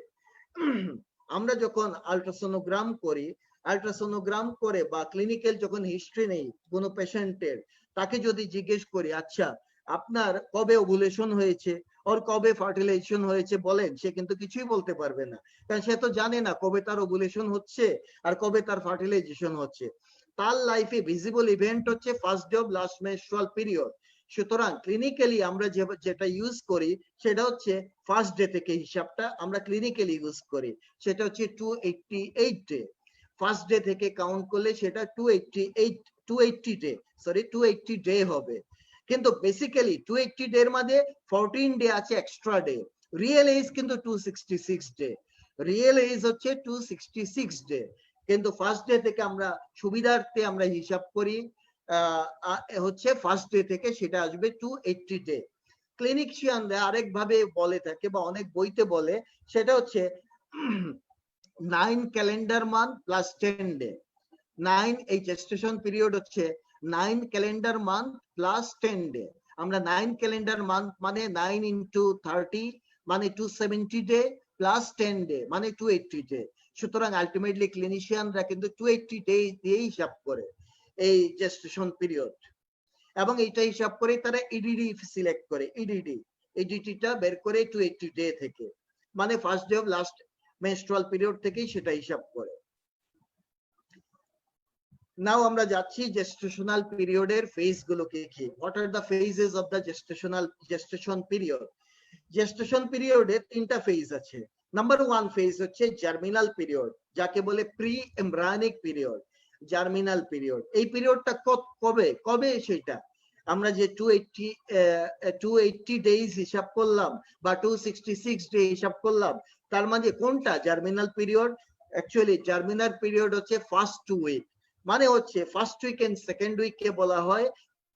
আমরা যখন আল্ট্রাসোনোগ্রাম করি, আল্ট্রাসোনোগ্রাম করে বা ক্লিনিক্যাল যখন হিস্ট্রি নেই কোনো পেশেন্টের, তাকে যদি জিজ্ঞেস করি আচ্ছা আপনার কবে ওভুলেশন হয়েছে আর কবে ফার্টিলাইজেশন হয়েছে বলেন, সে কিন্তু কিছুই বলতে পারবে না, কারণ সে তো জানে না কবে তার ওভুলেশন হচ্ছে আর কবে তার ফার্টিলাইজেশন হচ্ছে। তার লাইফে ভিজিবল ইভেন্ট হচ্ছে first day of last menstrual period. সুতরাং ক্লিনিক্যালি আমরা যেটা ইউজ করি সেটা হচ্ছে ফার্স্ট ডে থেকে হিসাবটা আমরা ক্লিনিক্যালি ইউজ করি, সেটা হচ্ছে 288 ডে। ফার্স্ট ডে থেকে কাউন্ট করলে সেটা 280 ডে, সরি 280 ডে হবে। কিন্তু বেসিক্যালি 280 ডে এর মধ্যে 14 ডে আছে এক্সট্রা ডে। রিয়েল এজ কিন্তু 266 ডে, রিয়েল এজ হচ্ছে 266 ডে। কিন্তু ফার্স্ট ডে থেকে আমরা সুবিধার্থে আমরা হিসাব করি হচ্ছে ফার্স্ট ডে থেকে সেটা আসবে 280 ডে। ক্লিনিশিয়ানরা আরেক ভাবে বলে থাকে বা অনেক বইতে বলে, সেটা হচ্ছে 9 ক্যালেন্ডার মান্থ প্লাস 10 ডে। 9 এই জেস্টেশন পিরিয়ড হচ্ছে 9 ক্যালেন্ডার মান্থ প্লাস 10 ডে। আমরা 9 ক্যালেন্ডার মান্থ মানে 9 ইন্টু 30 মানে 270 ডে প্লাস 10 ডে মানে 280 ডে। সুতরাং আলটিমেটলি ক্লিনিশিয়ানরা কিন্তু 280 ডে দিয়ে হিসাব করে এই জেস্টেশন পিরিয়ড, এবং এইটা হিসাব করে তারা ইডিডি সিলেক্ট করে। ইডিডিটা বের করে 280 ডে থেকে, মানে first day of last menstrual period থেকেই সেটা হিসাব করে। নাও আমরা যাচ্ছি জেস্টেশনাল পিরিয়ডের ফেজ গুলো কি কি। What are the phases of the gestation period. Gestation পিরিয়ডে তিনটা ফেজ আছে। নাম্বার 1 ফেজ হচ্ছে জার্মিনাল পিরিয়ড, যাকে বলে pre embryonic period, germinal period. এই পিরিয়ডটা কবে সেটা আমরা যে 280 ডেজ হিসাব করলাম বা 266 ডে হিসাব করলাম, তার মাঝে কোনটা germinal period? Actually germinal period হচ্ছে ফার্স্ট 2 উইক, মানে হচ্ছে first week and second week কে বলা হয়,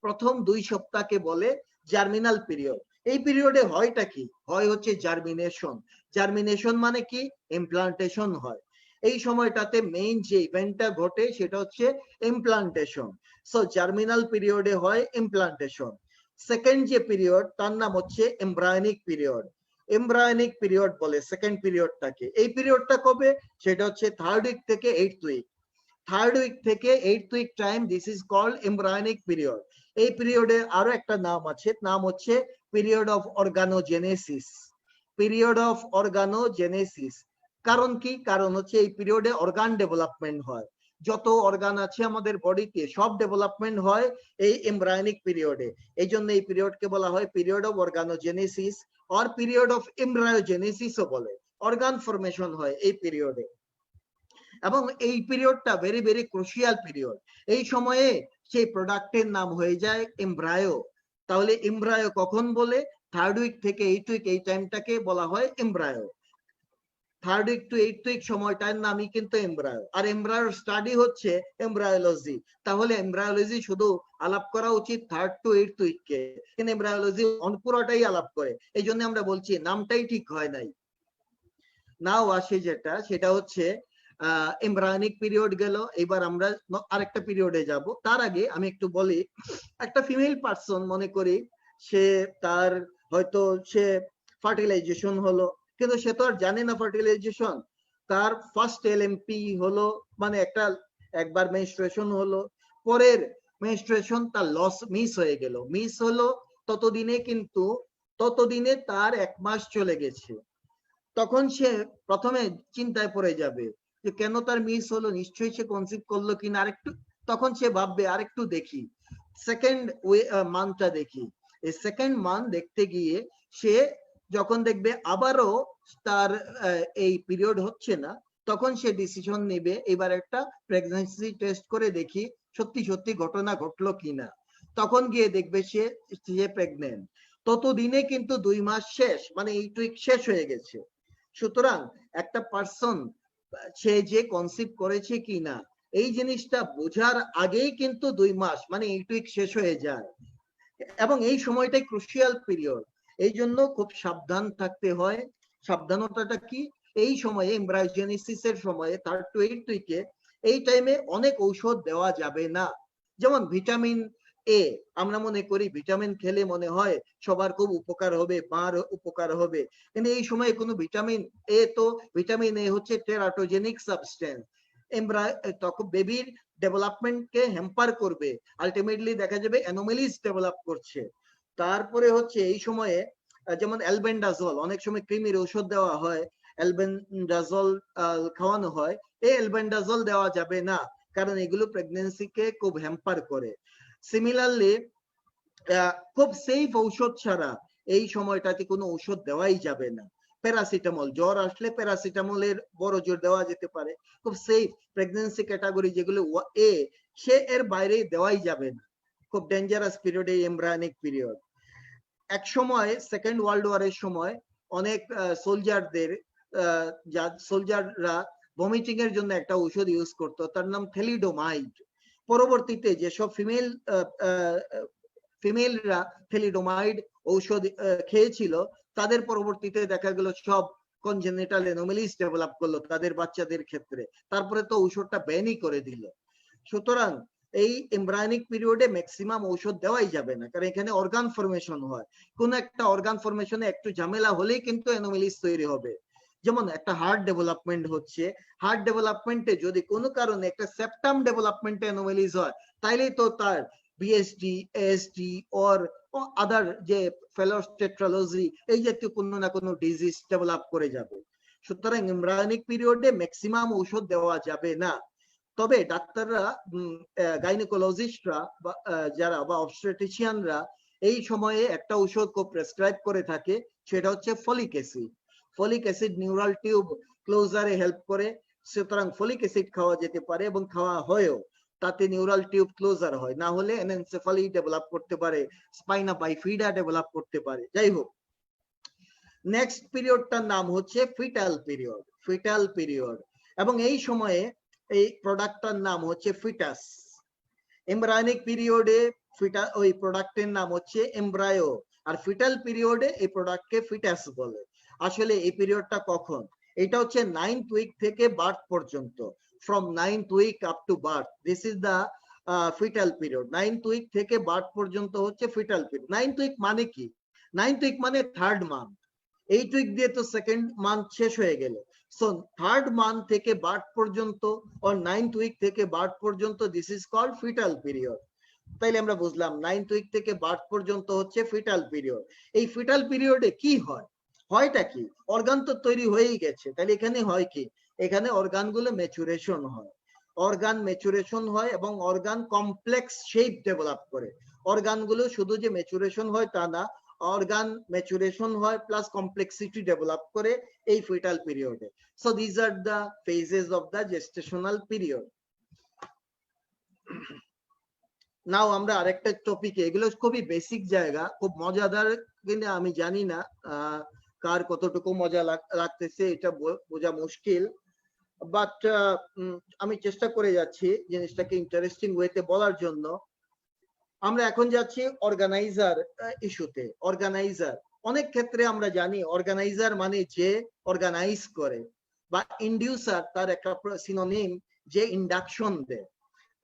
প্রথম 2 সপ্তাহকে বলে জার্মিনাল পিরিয়ড। এই পিরিয়ডে হয়টা কি? হয় হচ্ছে জার্মিনেশন। জার্মিনেশন মানে কি? ইমপ্লান্টেশন হয়। এই সময়টাতে মেইন যে ইভেন্টটা ঘটে সেটা হচ্ছে ইমপ্লান্টেশন। সো জার্মিনাল পিরিয়ডে হয় ইমপ্লান্টেশন। সেকেন্ড যে পিরিয়ড তার নাম হচ্ছে এমব্রায়োনিক পিরিয়ড। এমব্রায়োনিক পিরিয়ড বলে সেকেন্ড পিরিয়ডটাকে। এই পিরিয়ডটা কবে? সেটা হচ্ছে 3rd উইক থেকে 8th উইক। 3rd উইক থেকে 8th week time, this is called embryonic period. এই পিরিয়ডে আরো একটা নাম আছে, নাম হচ্ছে period of organogenesis. Period of organogenesis কারণ কি? কারণ হচ্ছে এই পিরিয়ডে অর্গান ডেভেলপমেন্ট হয়। যত অর্গান আছে আমাদের বডিতে সব ডেভেলপমেন্ট হয় এই এমব্রায়োনিক পিরিয়ডে। এই জন্য এই পিরিয়ডকে বলা হয় পিরিয়ড অফ অর্গানোজেনেসিস আর পিরিয়ড অফ এমব্রায়োজেনেসিসও বলে। অর্গান ফরমেশন হয় এই পিরিয়ডে, এবং এই পিরিয়ডটা ভেরি ভেরি ক্রুশিয়াল পিরিয়ড। এই সময়ে সেই প্রোডাক্টের নাম হয়ে যায় এমব্রায়ো। তাহলে এমব্রায়ো কখন বলে? 3rd উইক থেকে 8th উইক, এই টাইমটাকে বলা হয় embryo. 3rd week two 8th week সময়টার নামই কিন্তু এমব্রায়ো। আর এমব্রায়োর স্টাডি হচ্ছে এমব্রায়োলজি। তাহলে এমব্রায়োলজি শুধু আলাপ করা উচিত 3rd টু 8th উইককে, কিন্তু এমব্রায়োলজি পুরোটাই আলাপ করে। এই জন্য আমরা বলছি নামটাই ঠিক হয় নাই। নাও আসে যেটা, সেটা হচ্ছে এমব্রায়োনিক পিরিয়ড গেল। এবার আমরা আরেকটা পিরিয়ডে যাব। তার আগে আমি একটু বলি, একটা ফিমেল পারসন মনে করি সে তার হয়তো সে ফার্টিলাইজেশন হলো, কিন্তু সে তো আর জানে না ফার্টিলাইজেশন। তার ফার্স্ট এলএমপি হলো, মানে একবার মেনস্ট্রুয়েশন হলো, পরের মেনস্ট্রুয়েশন তার মিস হয়ে গেল। মিস হলো ততদিনে তার 1 মাস চলে গেছে। তখন সে প্রথমে চিন্তায় পড়ে যাবে যে কেন তার মিস হলো, নিশ্চয়ই সে কনসিভ করলো কিনা আরেকটু। তখন সে ভাববে আরেকটু দেখি, সেকেন্ড মান্থটা দেখি। এই সেকেন্ড মান্থ দেখতে গিয়ে সে যখন দেখবে আবারও তার এই পিরিয়ড হচ্ছে না, তখন সে ডিসিশন নেবে এবার একটা প্রেগন্যান্সি টেস্ট করে দেখি সত্যি সত্যি ঘটনা ঘটলো কিনা। তখন গিয়ে দেখবে সে প্রেগনেন্ট। ততদিনে কিন্তু 2 মাস শেষ, মানে 8 উইক শেষ হয়ে গেছে। সুতরাং একটা পার্সন সে যে কনসিভ করেছে কিনা এই জিনিসটা বোঝার আগেই কিন্তু 2 মাস মানে 8 উইক শেষ হয়ে যায়, এবং এই সময়টাই ক্রুশিয়াল পিরিয়ড। এই জন্য খুব সাবধান থাকতে হয়। সাবধানতাটা কি? এই সময়ে এমব্রায়োজেনেসিসের সময়ে 3rd টু 8th উইকে এই টাইমে অনেক ঔষধ দেওয়া যাবে না। যেমন ভিটামিন এ, আমরা মনে করি ভিটামিন খেলে মনে হয় সবার খুব উপকার হবে, মার উপকার হবে, কিন্তু এই সময়ে কোনো ভিটামিন এ হচ্ছে টেরাটোজেনিক সাবস্টেন্স। তখন বেবির ডেভেলপমেন্টকে হ্যাম্পার করবে, আলটিমেটলি দেখা যাবে অ্যানোমালিজ ডেভেলপ করছে। তারপরে হচ্ছে এই সময়ে যেমন অ্যালবেন্ডাজল, অনেক সময় কৃমির ঔষধ দেওয়া হয়, অ্যালবেন্ডাজল খাওয়ানো হয়। এই অ্যালবেন্ডাজল দেওয়া যাবে না, কারণ এগুলো প্রেগন্যান্সিকে খুব হ্যাম্পার করে। সিমিলারলি খুব সেফ ঔষধ ছাড়া এই সময়টাতে কোনো ঔষধ দেওয়াই যাবে না। প্যারাসিটামল, জ্বর আসলে প্যারাসিটামলের বড় জোর দেওয়া যেতে পারে, খুব সেফ। প্রেগন্যান্সি ক্যাটাগরি যেগুলো এ, সে এর বাইরে দেওয়াই যাবে না। খুব ডেঞ্জারাস পিরিয়ড এই এমব্রায়োনিক পিরিয়ড। এক সময় সেকেন্ড ওয়ার্ল্ড ওয়ারের সময় অনেক সোলজারদের, সোলজাররা ভমিটিং এর জন্য একটা ঔষধ ইউজ করতো, তার নাম থেলিডোমাইড। পরবর্তীতে যেসব ফিমেলরা থেলিডোমাইড ঔষধ খেয়েছিল, তাদের পরবর্তীতে দেখা গেল সব কনজেনিটাল অ্যানোমালিস ডেভেলপ করলো তাদের বাচ্চাদের ক্ষেত্রে। তারপরে তো ঔষধটা ব্যানই করে দিল। সুতরাং এই এমব্রায়োনিক পিরিয়ডে ম্যাক্সিমাম ঔষধ দেওয়াই যাবে না, কারণ এখানে অর্গান ফরমেশন হয়। কোন একটা অর্গান ফরমেশনে একটু ঝামেলা হলেই কিন্তু অ্যানোমালিস তৈরি হবে। যেমন একটা হার্ট ডেভেলপমেন্ট হচ্ছে, হার্ট ডেভেলপমেন্টে যদি কোনো কারণে একটা সেপ্টাম ডেভেলপমেন্টে অ্যানোমালিস হয়, তাইলেই তো তার বিএসডি, এএসডি অর আদার যে ফেলোস টেট্রালজি, এই জাতীয় কোনো না কোনো ডিজিজ ডেভেলপ করে যাবে। সুতরাং এমব্রায়োনিক পিরিয়ডে ম্যাক্সিমাম ঔষধ দেওয়া যাবে না। তবে ডাক্তাররা, গাইনোকোলজিস্টরা যারা বা অবস্টেট্রিশিয়ানরা এই সময়ে একটা ঔষধ প্রেসক্রাইব করে থাকে, সেটা হচ্ছে folic acid. Folic acid neural tube ক্লোজারে হেল্প করে, সুতরাং ফলিক অ্যাসিড খাওয়া যেতে পারে এবং খাওয়া হয়ও। তাতে নিউরাল টিউব ক্লোজার হয়, না হলে অ্যানেনসেফালি ডেভেলপ করতে পারে, স্পাইনা বাইফিডা ডেভেলপ করতে পারে। যাই হোক, নেক্সট পিরিয়ডটার নাম হচ্ছে ফিটাল পিরিয়ড। ফিটাল পিরিয়ড, এবং এই সময়ে এই প্রোডাক্টটার নাম হচ্ছে ফিটাস। এমব্রায়োনিক পিরিয়ডে ওই প্রোডাক্টের নাম হচ্ছে এমব্রায়ো, আর ফিটাল পিরিয়ডে এই প্রোডাক্টকে ফিটাস বলে। আসলে এই পিরিয়ডটা কখন? এটা হচ্ছে 9th উইক থেকে বার্থ পর্যন্ত, from 9th week up to birth, this is the fetal period. 9th week থেকে বার্থ পর্যন্ত হচ্ছে ফিটাল পিরিয়ড। 9th উইক মানে কি? 9th উইক মানে 3rd মান্থ। 8 উইক দিয়ে তো 2nd মান্থ শেষ হয়ে গেল। সো 3rd মান্থ থেকে বার্থ পর্যন্ত, or 9th উইক থেকে বার্থ পর্যন্ত, this is called fetal period. তাইলে আমরা বুঝলাম 9th উইক থেকে বার্থ পর্যন্ত হচ্ছে ফিটাল পিরিয়ড। এই ফিটাল পিরিয়ডে কি হয়? হয়টা কি? অর্গান তো তৈরি হয়েই গেছে, তাহলে এখানে হয় কি? এখানে অর্গানগুলো ম্যাচুরেশন হয়। অর্গান ম্যাচুরেশন হয় এবং অর্গান কমপ্লেক্স শেপ ডেভেলপ করে। অর্গানগুলো শুধু যে ম্যাচুরেশন হয় তা না, অর্গান ম্যাচুরেশন হয় প্লাস কমপ্লেক্সিটি ডেভেলপ করে এই ফিটাল পিরিয়ডে। So this are the phases of the gestational period. Now আমরা আরেকটা টপিকে, এগুলো খুবই বেসিক জায়গা, খুব মজাদার, কিন্তু আমি জানি না কার কতটুকু মজা লাগতেছে, এটা বোঝা মুশকিল, বাট আমি চেষ্টা করে যাচ্ছি জিনিসটাকে ইন্টারেস্টিং ওয়েতে বলার জন্য। আমরা এখন যাচ্ছি অর্গানাইজার ইস্যুতে। অর্গানাইজার, অনেক ক্ষেত্রে আমরা জানি অর্গানাইজার মানে যে অর্গানাইজ করে, বা ইন্ডিউসার তার একটা সিনোনিম, যে ইন্ডাকশন দেয়।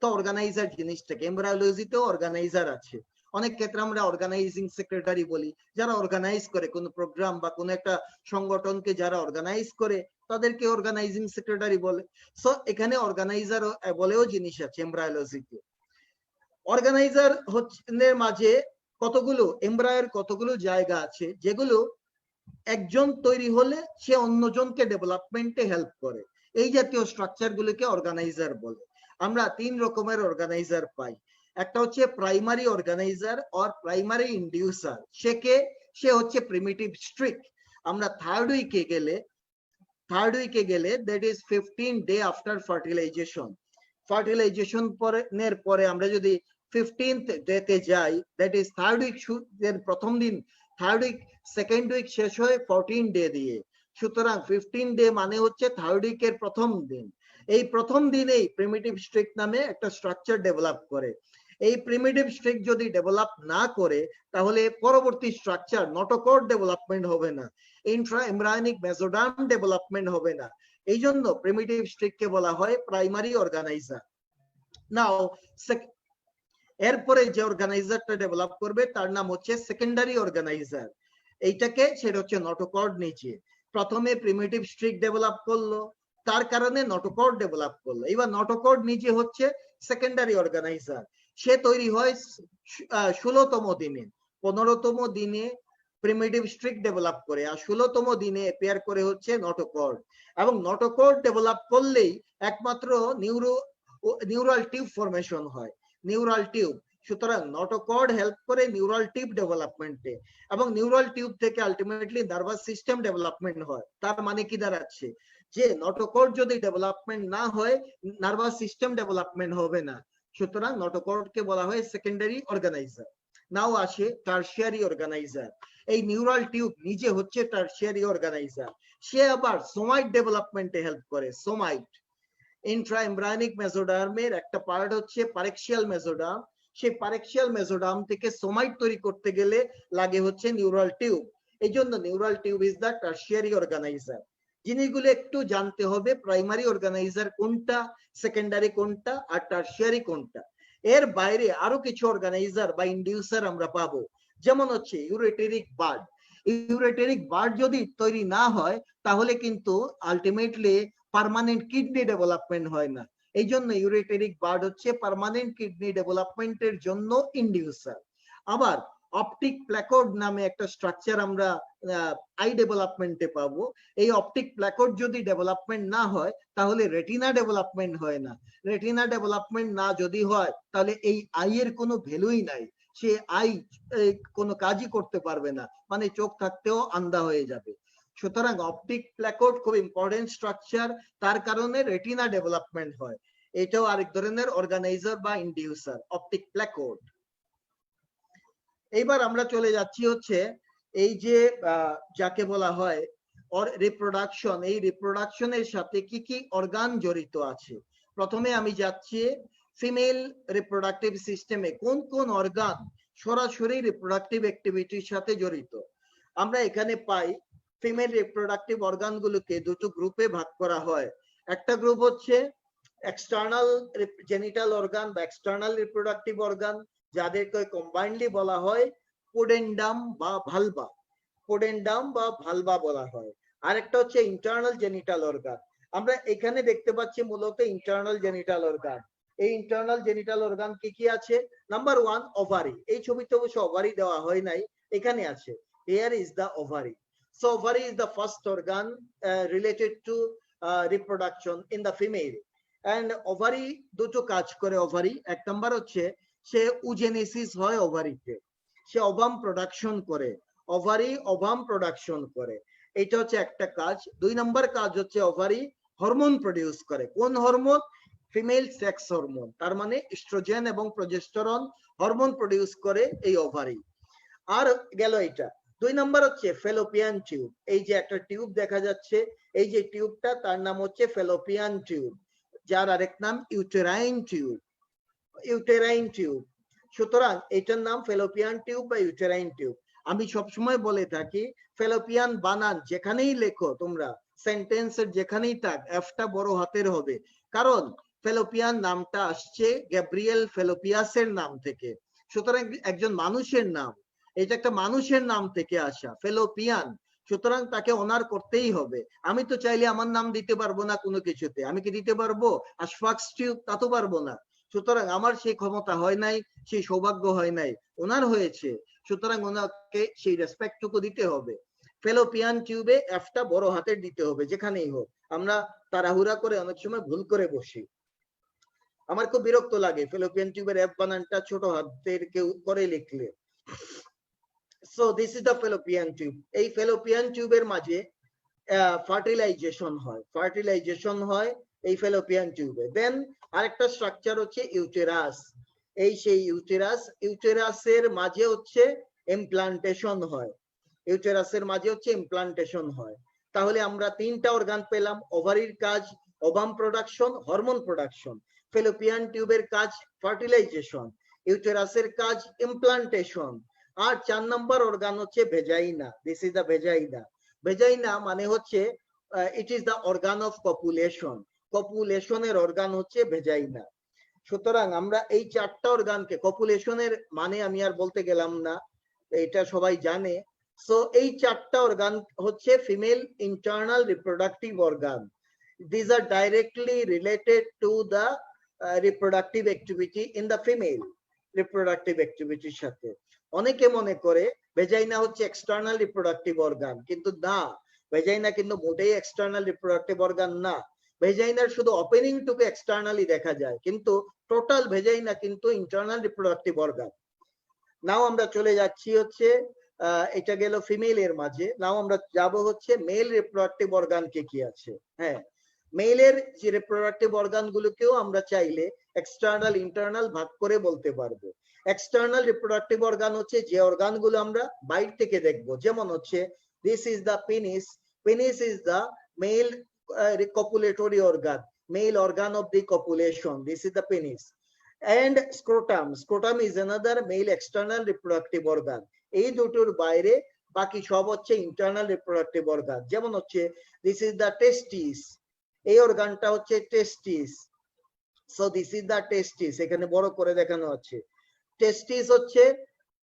তো অর্গানাইজার জিনিসটাকে, এমব্রায়োলজিতেও অর্গানাইজার আছে। অনেক ক্ষেত্রে আমরা অর্গানাইজিং সেক্রেটারি বলি, যারা অর্গানাইজ করে কোন প্রোগ্রাম বা কোন একটা সংগঠনকে, যারা অর্গানাইজ করে তাদেরকে অর্গানাইজিং সেক্রেটারি বলে। সো এখানে অর্গানাইজার বলেও জিনিস আছে এমব্রায়োলজিতে। অর্গানাইজার হচ্ছে মাঝে কতগুলো এমব্রায়োর কতগুলো জায়গা আছে, যেগুলো একজন তৈরি হলে সে অন্যজনকে ডেভেলপমেন্টে হেল্প করে। এই জাতীয় স্ট্রাকচার গুলোকে অর্গানাইজার বলে। আমরা 3 রকমের অর্গানাইজার পাই। একটা হচ্ছে primary organizer or primary inducer. সে হচ্ছে প্রিমিটিভ স্ট্রিক। আমরা থার্ড উইকে গেলে that is 15 day after fertilization. Fertilization পরে আমরা যদি 15th ডেতে যাই, দ্যাট ইজ থার্ড উইক এর প্রথম দিন। থার্ড উইক, সেকেন্ড উইক শেষ হয় 14 ডে দিয়ে। সুতরাং 15 ডে মানে হচ্ছে থার্ড উইকের প্রথম দিন। এই প্রথম দিনেই প্রিমিটিভ স্ট্রিক নামে একটা স্ট্রাকচার ডেভেলপ করে। এই প্রিমিটিভ স্ট্রিক যদি ডেভেলপ না করে, তাহলে পরবর্তী স্ট্রাকচার নটোকর্ড ডেভেলপমেন্ট হবে না, ইন্ট্রা এমব্রায়োনিক মেসোডার্ম ডেভেলপমেন্ট হবে না। এই জন্য প্রিমিটিভ স্ট্রিককে বলা হয় প্রাইমারি অর্গানাইজার। নাও এরপরে যে অর্গানাইজারটা ডেভেলপ করবে তার নাম হচ্ছে সেকেন্ডারি অর্গানাইজার। এইটাকে, সেটা হচ্ছে নটোকর্ড নিচে। প্রথমে প্রিমিটিভ স্ট্রিক ডেভেলপ করলো, তার কারণে নটোকর্ড ডেভেলপ করলো। এবার নটোকর্ড নিজে হচ্ছে সেকেন্ডারি অর্গানাইজার। সে তৈরি হয় 16তম দিনে। 15তম দিনে প্রিমিটিভ স্ট্রিক ডেভেলপ করে, আর 16তম দিনে অ্যাপিয়ার করে হচ্ছে নটোকর্ড। এবং নটোকর্ড ডেভেলপ করলেই একমাত্র নিউরাল টিউব ফরমেশন হয়। নিউরাল টিউব, সুতরাং নোটোকর্ড হেল্প করে নিউরাল টিউব ডেভেলপমেন্টে, এবং নিউরাল টিউব থেকে আলটিমেটলি নার্ভাস সিস্টেম ডেভেলপমেন্ট হয়। তার মানে কি দাঁড়াচ্ছে যে নোটোকর্ড যদি ডেভেলপমেন্ট না হয় নার্ভাস সিস্টেম ডেভেলপমেন্ট হবে না। সুতরাং নোটোকর্ডকে বলা হয় সেকেন্ডারি অর্গানাইজার। নাও আসে টারশিয়ারি অর্গানাইজার। এই নিউরাল টিউব নিজে হচ্ছে টারশিয়ারি অর্গানাইজার। সে আবার সোমাইট ডেভেলপমেন্টে হেল্প করে। সোমাইট ইন্ট্রাএমব্রায়োনিক মেসোডার্মের একটা পার্ট হচ্ছে পারেক্সিয়াল মেসোডার্ম। সেই পারেক্সিয়াল মেসোডার্ম থেকে সোমাইট তৈরি করতে গেলে লাগে হচ্ছে নিউরাল টিউব। এই জন্য neural tube is the tertiary organizer. জিনিসগুলো একটু জানতে হবে, প্রাইমারি অর্গানাইজার কোনটা, সেকেন্ডারি কোনটা, আর টারশিয়ারি কোনটা। এর বাইরে আরো কিছু অর্গানাইজার বা ইন্ডিউসার আমরা পাবো, যেমন হচ্ছে ইউরেটেরিক বার্ড। ইউরেটেরিক বার্ড যদি তৈরি না হয় তাহলে কিন্তু আলটিমেটলি পার্মানেন্ট কিডনি ডেভেলপমেন্ট হয় না। এই জন্য ইউরেটেরিক বার্ড হচ্ছে পার্মানেন্ট কিডনি ডেভেলপমেন্টের জন্য ইন্ডিউসার। আবার অপটিক প্ল্যাকর্ড নামে একটা স্ট্রাকচার আমরা আই ডেভেলপমেন্টে পাবো। এই অপটিক প্ল্যাকর্ড যদি ডেভেলপমেন্ট না হয় তাহলে রেটিনা ডেভেলপমেন্ট হয় না। রেটিনা ডেভেলপমেন্ট না যদি হয় তাহলে এই আই এর কোনো ভ্যালুই নাই। সে আই কোনো কাজই করতে পারবে না, মানে চোখ থাকতেও আন্ধা হয়ে যাবে। সুতরাং অপটিক প্ল্যাকর্ড খুব ইম্পর্টেন্ট স্ট্রাকচার, তার কারণে রেটিনা ডেভেলপমেন্ট হয়। এটাও আরেক ধরনের অর্গানাইজার বা ইন্ডিউসার, অপটিক প্ল্যাকর্ড। এইবার আমরা চলে যাচ্ছি হচ্ছে এই যে যাকে বলা হয় রিপ্রোডাকশন। এই রিপ্রোডাকশনের সাথে কি কি অর্গান জড়িত আছে। প্রথমে আমি যাচ্ছি ফিমেল রিপ্রোডাক্টিভ সিস্টেমে কোন কোন অর্গান সরাসরি রিপ্রোডাক্টিভ অ্যাক্টিভিটির সাথে জড়িত। আমরা এখানে পাই ফিমেল রিপ্রোডাক্টিভ অর্গান গুলোকে দুটো গ্রুপে ভাগ করা হয়। একটা গ্রুপ হচ্ছে এক্সটার্নাল জেনিটাল অর্গান বা এক্সটার্নাল রিপ্রোডাক্টিভ অর্গান, যাদেরকে কম্বাইন্ডলি বলা হয় পোডেন্ডাম বা ভালভা। পোডেন্ডাম বা ভালভা বলা হয়। আরেকটা হচ্ছে ইন্টারনাল জেনিটাল অর্গান। আমরা এখানে দেখতে পাচ্ছি মূলত ইন্টারনাল জেনিটাল অর্গান। এই ইন্টারনাল জেনিটাল অর্গান কি কি আছে? Number 1 ovary. এই ছবিতে অবশ্য ওভারি দেওয়া হয় নাই, এখানে আছে। Here is the ovary. So ovary is the first organ related to reproduction in the female. And ovary দুটো কাজ করে ovary। এক নাম্বার হচ্ছে সে ওজেনেসিস হয় ওভারিতে, সে ওভাম প্রোডাকশন করে। ওভারি ওভাম প্রোডাকশন করে, এটা হচ্ছে একটা কাজ। দুই নাম্বার কাজ হচ্ছে ওভারি হরমোন প্রডিউস করে। কোন হরমোন? Female sex hormone. তার মানে এস্ট্রোজেন এবং প্রজেস্টেরন হরমোন প্রডিউস করে এই ওভারি। আর গেল এটা। দুই নাম্বার হচ্ছে ফেলোপিয়ান টিউব। এই যে একটা টিউব দেখা যাচ্ছে, এই যে টিউবটা তার নাম হচ্ছে ফেলোপিয়ান টিউব, যার আরেক নাম ইউটেরাইন টিউব। Uterine tube. সুতরাং এটার নাম ফেলোপিয়ান টিউব বা ইউটেরাইন টিউব। আমি সবসময় বলে থাকি ফেলোপিয়ান বানান যেখানেই লেখো তোমরা, সেন্টেন্সের যেখানেই থাক, এফটা বড় হাতের হবে। কারণ ফেলোপিয়ান নামটা আসছে গ্যাব্রিয়েল ফেলোপিয়াসের নাম থেকে। সুতরাং একজন মানুষের নাম, এটা একটা মানুষের নাম থেকে আসা ফেলোপিয়ান। সুতরাং তাকে অনার করতেই হবে। আমি তো চাইলে আমার নাম দিতে পারবো না কোনো কিছুতে। আমি কি দিতে পারবো আশফাক্স টিউব? তা তো পারবো না। সুতরাং আমার সেই ক্ষমতা হয় নাই, সেই সৌভাগ্য হয় নাই, ওনার হয়েছে। সুতরাং ওনাকে সেই রেসপেক্টটুকু দিতে হবে। ফেলোপিয়ান টিউবে এফটা বড় হাতের দিতে হবে যেখানেই হোক। আমরা তাড়াহুড়া করে অনেক সময় ভুল করে বসি। আমার খুব বিরক্ত লাগে ফেলোপিয়ান টিউবের এফ বানানটা ছোট হাতের কেউ করে লিখলে। So this is the fallopian tube. এই fallopian টিউবের মাঝে ফার্টিলাইজেশন হয়। ফার্টিলাইজেশন হয় এই fallopian টিউবে। দেন আরেকটা স্ট্রাকচার হচ্ছে ইউটেরাস। এই সেই ইউটেরাস। ইউটেরাসের মাঝে হচ্ছে ইমপ্লান্টেশন হয়। ইউটেরাসের মাঝে হচ্ছে ইমপ্লান্টেশন হয়। তাহলে আমরা তিনটা অর্গান পেলাম। ওভারির কাজ ovum production, hormone production. Fallopian টিউবের কাজ ফার্টিলাইজেশন। ইউটেরাসের কাজ ইমপ্লান্টেশন। আর 4 নম্বর অর্গান হচ্ছে vagina. This is the vagina. Vagina মানে হচ্ছে it is the organ of copulation. কপুলেশনের অর্গান হচ্ছে ভেজাইনা। সুতরাং আমরা এই 4টা অর্গানকে, কপুলেশনের মানে আমি আর বলতে গেলাম না, এটা সবাই জানে। সো এই 4টা অর্গান হচ্ছে female internal reproductive organ. This are directly related to the reproductive activity in the female reproductive অ্যাক্টিভিটির সাথে। অনেকে মনে করে ভেজাইনা হচ্ছে এক্সটার্নাল রিপ্রোডাক্টিভ অর্গান, কিন্তু না, ভেজাইনা কিন্তু মোটেই এক্সটার্নাল রিপ্রোডাক্টিভ অর্গান না। ভেজাইনার শুধু ওপেনিং টুকু এক্সটার্নালি দেখা যায়, কিন্তু টোটাল ভেজাইনা কিন্তু ইন্টারনাল রিপ্রোডাক্টিভ অর্গান। নাও আমরা চলে যাচ্ছি হচ্ছে এটা গেল ফিমেলের মাঝে। নাও আমরা যাব হচ্ছে মেল রিপ্রোডাক্টিভ অর্গান কে কি আছে। হ্যাঁ, মেলের যে রিপ্রোডাক্টিভ অর্গান গুলোকেও আমরা চাইলে এক্সটার্নাল ইন্টারনাল ভাগ করে বলতে পারবো। এক্সটার্নাল রিপ্রোডাক্টিভ অর্গান হচ্ছে যে অর্গান গুলো আমরা বাইরে থেকে দেখবো, যেমন হচ্ছে this is the penis, penis is the male copulatory organ, male organ of the copulation, this is the penis. And scrotum, scrotum is another male external reproductive organ. এই দুটোর বাইরে বাকি সব হচ্ছে ইন্টারনাল রিপ্রোডাক্টিভ অর্গান। যেমন হচ্ছে this is the টেস্টিস, এই অর্গানটা হচ্ছে টেস্টিস। সো দিস ইজ দ্য টেস্টিস, এখানে বড় করে দেখানো আছে। টেস্টিস হচ্ছে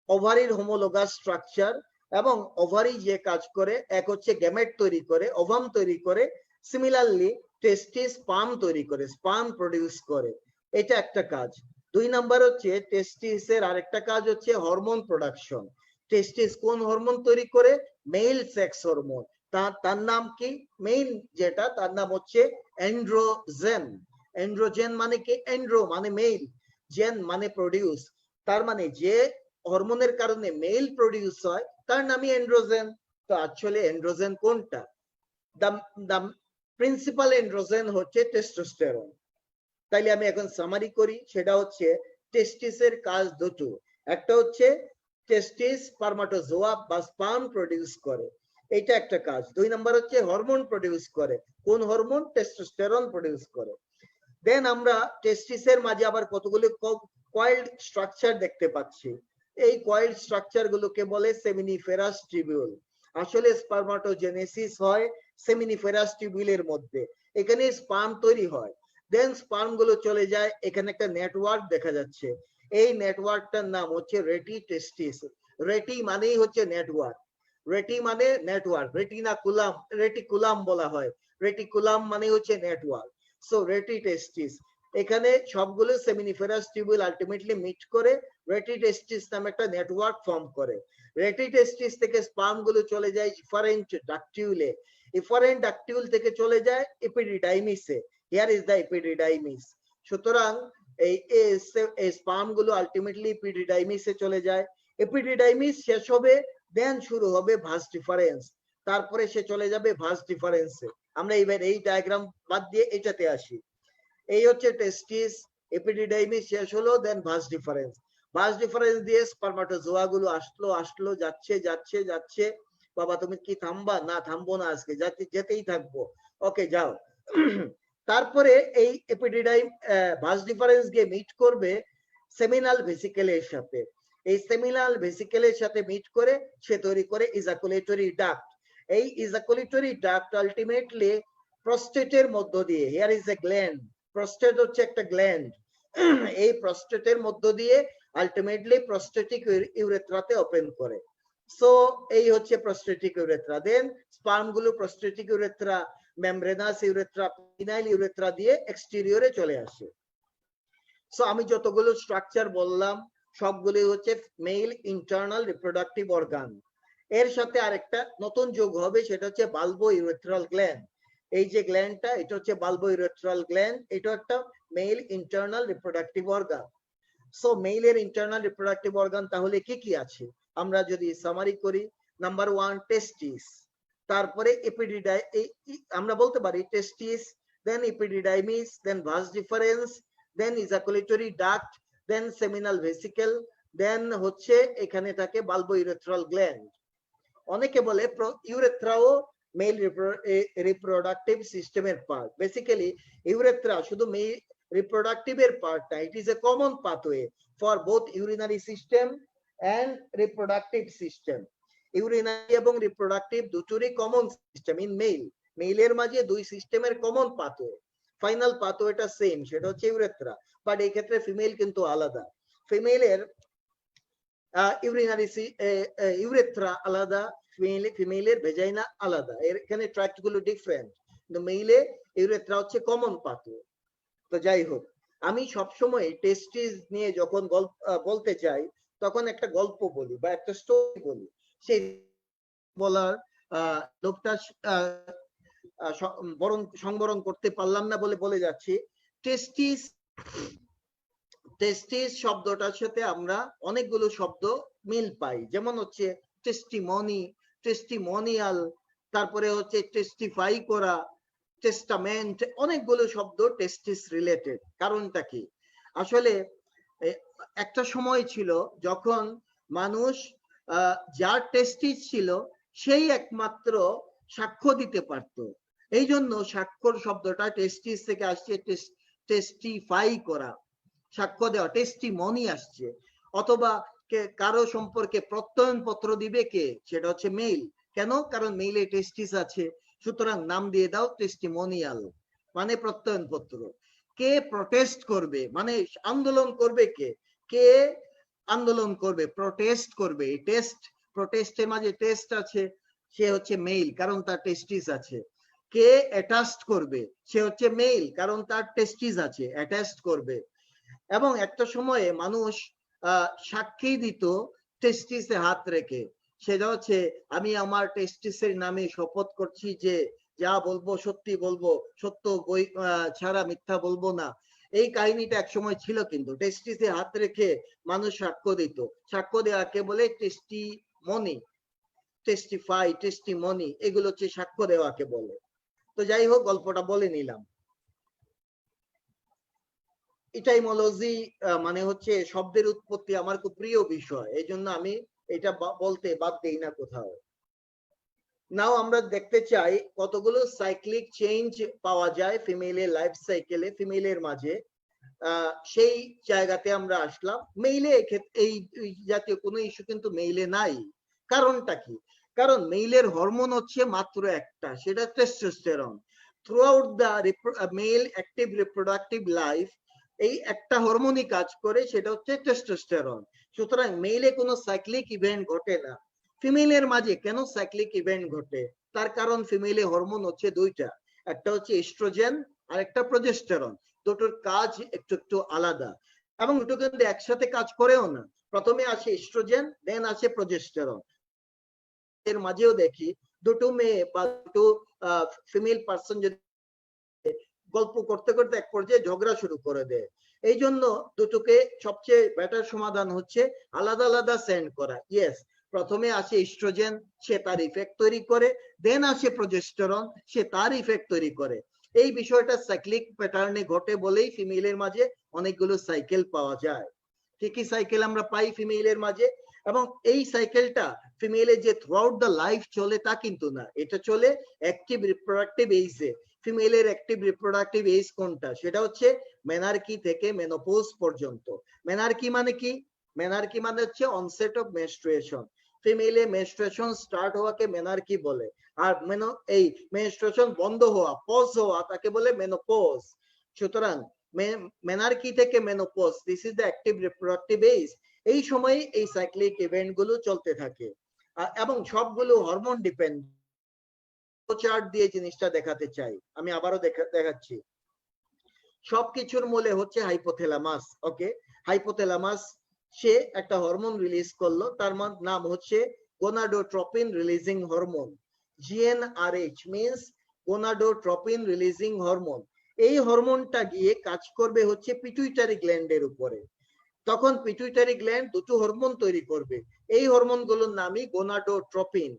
ওভারির হোমোলোগাস স্ট্রাকচার, এবং ওভারি যে কাজ করে, এক হচ্ছে গ্যামেট তৈরি করে, ওভাম তৈরি করে, সিমিলারলি টেস্টিস স্পার্ম তৈরি করে, স্পার্ম প্রডিউস করে, এটা একটা কাজ। দুই নাম্বার হচ্ছে টেস্টিসের আরেকটা কাজ হচ্ছে হরমোন প্রোডাকশন। টেস্টিস কোন হরমোন তৈরি করে? Mail sex hormone. তার নাম কি? মেইন যেটা তার নাম হচ্ছে এন্ড্রোজেন। এন্ড্রোজেন মানে কি? এন্ড্রো মানে মেল, জেন মানে প্রডিউস, তার মানে যে হরমোনের কারণে মেল প্রডিউস হয় তার নামই এন্ড্রোজেন। তো অ্যাকচুয়ালি এন্ড্রোজেন কোনটা? the প্রিন্সিপাল এন্ড্রোজেন হচ্ছে টেস্টোস্টেরন। তাইলে আমি এখন সামারি করি, সেটা হচ্ছে টেস্টিসের কাজ দুটো, একটা হচ্ছে টেস্টিস স্পারমাটোজোয়া বা স্পার্ম প্রডিউস করে, এটা একটা কাজ। দুই নাম্বার হচ্ছে হরমোন প্রডিউস করে, কোন হরমোন? টেস্টোস্টেরন প্রডিউস করে। দেন আমরা টেস্টিসের মাঝে আবার কতগুলো কয়েলড স্ট্রাকচার দেখতে পাচ্ছি। এই কয়েলড স্ট্রাকচার গুলোকে বলে সেমিনিফেরাস টিবিউল। আসলে স্পারমাটোজেনেসিস হয় সেমিনিফেরাস টিবিউলের মধ্যে, এখানে স্পার্ম তৈরি হয়, দেন স্পার্ম গুলো চলে যায়, এখানে একটা নেটওয়ার্ক দেখা যাচ্ছে, এই নেটওয়ার্কটার নাম হচ্ছে রেটি টেস্টিস। রেটি মানেই হচ্ছে নেটওয়ার্ক, রেটি মানে নেটওয়ার্ক, রেটিনাকুলাম, রেটিকুলাম বলা হয়, রেটিকুলাম মানে হচ্ছে নেটওয়ার্ক। সো রেটি টেস্টিস, এখানে সবগুলো সেমিনিফেরাস টিবিউল আলটিমেটলি মিট করে রেটি টেস্টিস নামে একটা নেটওয়ার্ক ফর্ম করে। রেটি টেস্টিস থেকে স্পার্ম গুলো চলে যায় ইফারেন্ট ডাকটিউলে, ইফারেন্ট ডাকটিউল থেকে চলে যায় এপিডিডাইমিসে। Here is the epididymis. সুতরাং এই স্পার্ম গুলো আলটিমেটলি এপিডিডাইমিসে চলে যায়, এপিডিডাইমিস শেষ হবে, দেন শুরু হবে ভাস ডিফারেন্স, তারপরে সে চলে যাবে ভাস ডিফারেন্সে। আমরা এবার এই ডায়াগ্রাম বাদ দিয়ে এটাতে আসি। এই হচ্ছে টেস্টিস, এপিডিডাইমিস শেষ হলো, দেন ভাস ডিফারেন্স। ভাস ডিফারেন্স দিয়ে স্পারমাটোজোয়া গুলো আসলো যাচ্ছে যাচ্ছে যাচ্ছে। বাবা তুমি কি থামবা? না থামবো না, আজকে যেতেই থাকবো, ওকে যাও। তারপরে এই এপিডিডাইম ভাস ডিফারেন্স গিয়ে মিট করবে সেমিনাল ভেসিকেলের সাথে, এই সেমিনাল ভেসিকেলের সাথে মিট করে সে তৈরি করে ইজাকুলেটরি ডাক্ট। এই ইজাকুলেটরি ডাক্ট আলটিমেটলি প্রস্টেটের মধ্য দিয়ে, here is a gland, prostate হচ্ছে একটা গ্ল্যান্ড, এই প্রস্টেটের মধ্য দিয়ে আলটিমেটলি প্রস্টেটিক ইউরেথ্রাতে ওপেন করে। সো এই হচ্ছে প্রস্টেটিক ইউরেথ্রা। দেন স্পার্ম গুলো prostatic urethra, membranous urethra, penile urethra দিয়ে এক্সটেরিয়রে চলে আসে। সো আমি যতগুলো স্ট্রাকচার বললাম সবগুলো হচ্ছে মেল ইন্টারনাল রিপ্রোডাক্টিভ অর্গান। এর সাথে আরেকটা নতুন যোগ হবে, সেটা হচ্ছে বালবো ইউরেথ্রাল গ্ল্যান্ড। এই যে গ্ল্যান্ডটা, এটা হচ্ছে বালবো ইউরেথ্রাল গ্ল্যান্ড, এটা একটা male internal reproductive organ. So মেইলের ইন্টারনাল রিপ্রোডাক্টিভ অর্গান তাহলে কি কি আছে আমরা যদি সামারি করি, নাম্বার 1 টেস্টিস, তারপরে এপিডিডাই, আমরা বলতে পারি টেস্টিস, দেন এপিডিডাইমিস, দেন ভাস ডিফারেন্স, দেন ইজাকুলেটরি ডাক্ট, দেন সেমিনাল ভেসিকেল, দেন হচ্ছে এখানে থাকে বালবো ইউরেথ্রাল গ্ল্যান্ড। অনেকে বলে ইউরেথ্রাও মেল রিপ্রোডাক্টিভ সিস্টেমের পার্ট। বেসিক্যালি ইউরেথ্রা শুধু মেল reproductive part না, it is a common pathway for both urinary system and reproductive system. Urinary এবং reproductive দুটোরই common system in male, মেইলের মাঝে দুই সিস্টেমের common pathway, ফাইনাল পাথওয়েটা সেম, সেটা হচ্ছে ইউরেথ্রা, বাট এই ক্ষেত্রে ফিমেল কিন্তু আলাদা। ফিমেলের ইউরিনারি ইউরেথ্রা আলাদা, ফিমেলের ভেজাইনা আলাদা, এখানে ট্র্যাক্ট গুলো ডিফারেন্ট, কিন্তু মেইলে ইউরেথ্রা হচ্ছে কমন পাথওয়ে। তো যাই হোক, আমি সবসময় টেস্টিস নিয়ে যখন বলতে চাই তখন একটা গল্প বলি বা একটা স্টোরি বলি। সেই বলার লোকটা বরং সংবরণ করতে পারলাম না বলে বলে যাচ্ছি। টেস্টিস, টেস্টিস শব্দটার সাথে আমরা অনেকগুলো শব্দ মিল পাই, যেমন হচ্ছে টেস্টিমনি, টেস্টিমোনিয়াল, তারপরে হচ্ছে টেস্টিফাই করা, টেস্টামেন্ট, অনেকগুলো শব্দ টেস্টিস রিলেটেড। কারণটা কি? আসলে একটা সময় ছিল যখন মানুষ যার টেস্টিস ছিল সেই একমাত্র সাক্ষ্য দিতে পারত। এই জন্য স্বাক্ষর শব্দটা টেস্টিস থেকে আসছে, টেস্টিফাই করা, সাক্ষ্য দেওয়া, টেস্টিমনি আসছে। অথবা কারো সম্পর্কে প্রত্যয়ন পত্র দিবে কে? সেটা হচ্ছে মেইল। কেন? কারণ মেইলে টেস্টিস আছে, সুতরাং নাম দিয়ে দাও টেস্টিমোনিয়াল, মানে প্রত্যয়ন পত্র। কে প্রটেস্ট করবে, মানে আন্দোলন করবে কে? কে আন্দোলন করবে, প্রটেস্ট করবে। টেস্ট, প্রটেস্টের মাঝে টেস্ট আছে, সে হচ্ছে মেইল, কারণ তার টেস্টিস আছে। কে অ্যাটাস্ট করবে, সে হচ্ছে মেইল, কারণ তার টেস্টিস আছে, অ্যাটাস্ট করবে। এবং একটা সময়ে মানুষ সাক্ষী দিত টেস্টিসে হাত রেখে, সেটা হচ্ছে আমি আমার টেস্টিসের নামে শপথ করছি যে যা বলবো সত্যি বলবো, সত্য বই ছাড়া মিথ্যা বলবো না। এই কাহিনীটা এক সময় ছিল, কিন্তু টেস্টিসে হাত রেখে মানুষ সাক্ষ্য দিত। সাক্ষ্য দেওয়াকে বলে টেস্টিমনি, টেস্টিফাই, টেস্টিমনি, এগুলো হচ্ছে সাক্ষ্য দেওয়াকে বলে। তো যাই হোক, গল্পটা বলে নিলাম। ইটাইমোলজি মানে হচ্ছে শব্দের উৎপত্তি আমার খুব প্রিয় বিষয়, এই জন্য আমি এটা বলতে বাদ দেই না কোথাও। নাও আমরা দেখতে চাই কতগুলো সাইক্লিক চেঞ্জ পাওয়া যায় ফিমেলের লাইফ সাইকেলে, ফিমেলের মাঝে। সেই জায়গাতে আমরা আসলাম। মেইলে এই জাতীয় কোনো ইস্যু কিন্তু মেইলে নাই। কারণটা কি? কারণ মেইলের হরমোন হচ্ছে মাত্র একটা, সেটা testosterone. Throughout the male active reproductive life এই একটা হরমোনই কাজ করে, সেটা হচ্ছে টেস্টোস্টেরন। সুতরাং মেইলে কোনো সাইক্লিক ইভেন্ট ঘটে না। ফিমেলের মাঝে কেন সাইক্লিক ইভেন্ট ঘটে? তার কারণ ফিমেলে হরমোন হচ্ছে দুইটা, একটা হচ্ছে এস্ট্রোজেন আর একটা প্রজেস্টেরন। দুটোর কাজ একটু একটু আলাদা, এবং দুটো কিন্তু একসাথে কাজ করেও না। প্রথমে আসে এস্ট্রোজেন, দেন আসে প্রজেস্টেরন। এর মাঝেও দেখি দুটো মেয়ে বা দুটো ফিমেল পার্সন যদি গল্প করতে করতে এক পর্যায়ে ঝগড়া শুরু করে দেয়। এই জন্য দুটোকে সবচেয়ে বেটার সমাধান হচ্ছে আলাদা আলাদা সেন্ড করা। ইয়েস, প্রথমে আসে এস্ট্রোজেন, সে তার ইফেক্ট তৈরি করে, দেন আসে প্রজেস্টেরন, সে তার ইফেক্ট তৈরি করে। এই বিষয়টা সাইক্লিক প্যাটার্নে ঘটে বলেই ফিমেলের মাঝে অনেকগুলো সাইকেল পাওয়া যায়। কি কি সাইকেল আমরা পাই ফিমেলের মাঝে? এবং এই সাইকেলটা ফিমেলের যে থ্রু আউট দ্য লাইফ চলে তা কিন্তু না, এটা চলে অ্যাক্টিভ রিপ্রোডাক্টিভ এজে। ফিমেলের অ্যাক্টিভ রিপ্রোডাক্টিভ এজ কোনটা? সেটা হচ্ছে মেনার্কি থেকে মেনোপজ পর্যন্ত। মেনার্কি মানে কি? মেনার্কি মানে হচ্ছে অনসেট অফ মেনস্ট্রুয়েশন। ফিমেলে মেনস্ট্রুয়েশন স্টার্ট হওয়াকে মেনার্কি বলে, আর এই মেনস্ট্রুয়েশন বন্ধ হওয়া, পজ হওয়া, তাকে বলে মেনোপজ। সুতরাং মেনার্কি থেকে menopause, this is the active reproductive age. এই সময়ে এই সাইক্লিক ইভেন্ট গুলো চলতে থাকে, এবং সবগুলো হরমোন ডিপেন্ড। চার্ট দিয়ে জিনিসটা দেখাতে চাই, আমি আবারও দেখাচ্ছি। সবকিছুর মূলে হচ্ছে হাইপোথ্যালামাস। ওকে, হাইপোথ্যালামাস সে একটা হরমোন রিলিজ করলো, তার নাম হচ্ছে gonadotropin releasing hormone. GnRH means gonadotropin releasing hormone. এই হরমোনটা গিয়ে কাজ করবে হচ্ছে পিটুইটারি গ্ল্যান্ডের উপরে। তখন পিটুইটারি গ্ল্যান্ড দুটো হরমোন তৈরি করবে, এই হরমোনগুলোর নামই গোনাডোট্রপিন।